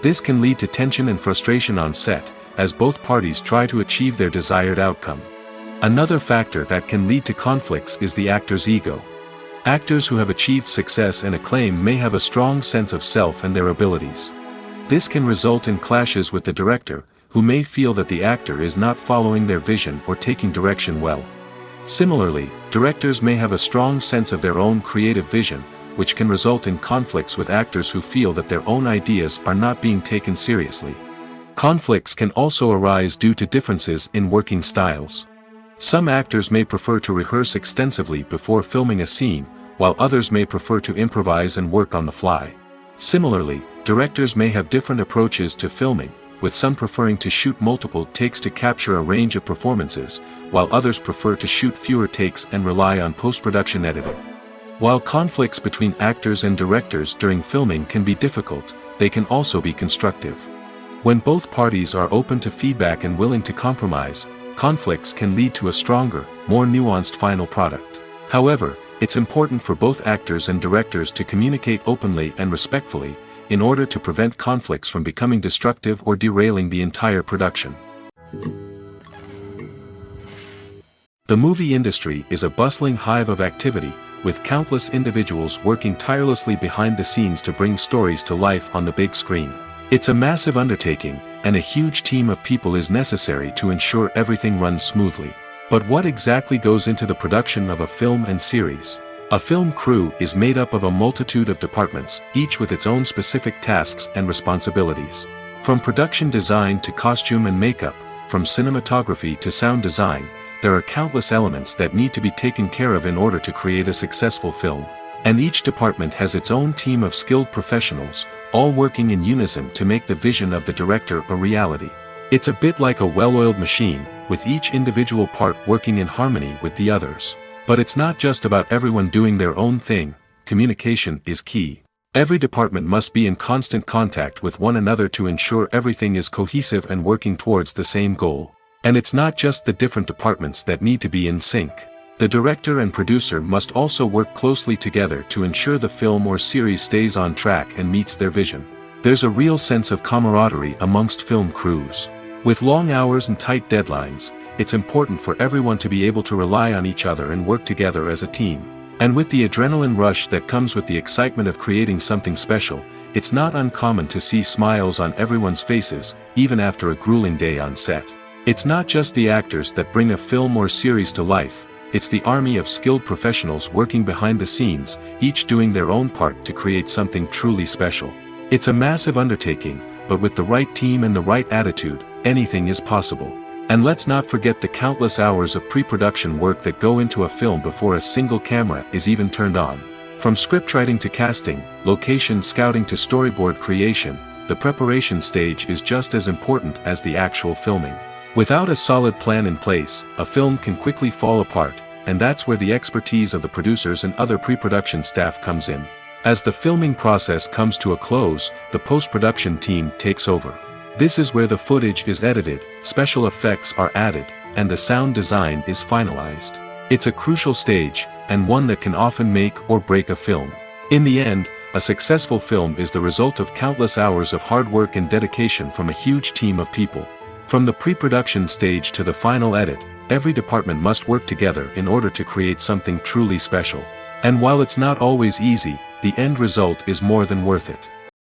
This can lead to tension and frustration on set, as both parties try to achieve their desired outcome. Another factor that can lead to conflicts is the actor's ego. Actors who have achieved success and acclaim may have a strong sense of self and their abilities. This can result in clashes with the director, who may feel that the actor is not following their vision or taking direction well. Similarly, directors may have a strong sense of their own creative vision, which can result in conflicts with actors who feel that their own ideas are not being taken seriously. Conflicts can also arise due to differences in working styles. Some actors may prefer to rehearse extensively before filming a scene, while others may prefer to improvise and work on the fly. Similarly, directors may have different approaches to filming, with some preferring to shoot multiple takes to capture a range of performances, while others prefer to shoot fewer takes and rely on post-production editing. While conflicts between actors and directors during filming can be difficult, they can also be constructive. When both parties are open to feedback and willing to compromise, conflicts can lead to a stronger, more nuanced final product. However, it's important for both actors and directors to communicate openly and respectfully, in order to prevent conflicts from becoming destructive or derailing the entire production. The movie industry is a bustling hive of activity, with countless individuals working tirelessly behind the scenes to bring stories to life on the big screen. It's a massive undertaking, and a huge team of people is necessary to ensure everything runs smoothly. But what exactly goes into the production of a film and series? A film crew is made up of a multitude of departments, each with its own specific tasks and responsibilities. From production design to costume and makeup, from cinematography to sound design, there are countless elements that need to be taken care of in order to create a successful film. And each department has its own team of skilled professionals, all working in unison to make the vision of the director a reality. It's a bit like a well-oiled machine, with each individual part working in harmony with the others. But it's not just about everyone doing their own thing. Communication is key. Every department must be in constant contact with one another to ensure everything is cohesive and working towards the same goal. And it's not just the different departments that need to be in sync. The director and producer must also work closely together to ensure the film or series stays on track and meets their vision. There's a real sense of camaraderie amongst film crews. With long hours and tight deadlines, it's important for everyone to be able to rely on each other and work together as a team. And with the adrenaline rush that comes with the excitement of creating something special, it's not uncommon to see smiles on everyone's faces, even after a grueling day on set. It's not just the actors that bring a film or series to life, it's the army of skilled professionals working behind the scenes, each doing their own part to create something truly special. It's a massive undertaking, but with the right team and the right attitude, anything is possible. And let's not forget the countless hours of pre-production work that go into a film before a single camera is even turned on. From scriptwriting to casting, location scouting to storyboard creation, the preparation stage is just as important as the actual filming. Without a solid plan in place, a film can quickly fall apart, and that's where the expertise of the producers and other pre-production staff comes in. As the filming process comes to a close, the post-production team takes over. This is where the footage is edited, special effects are added, and the sound design is finalized. It's a crucial stage, and one that can often make or break a film. In the end, a successful film is the result of countless hours of hard work and dedication from a huge team of people. From the pre-production stage to the final edit, every department must work together in order to create something truly special. And while it's not always easy, the end result is more than worth it.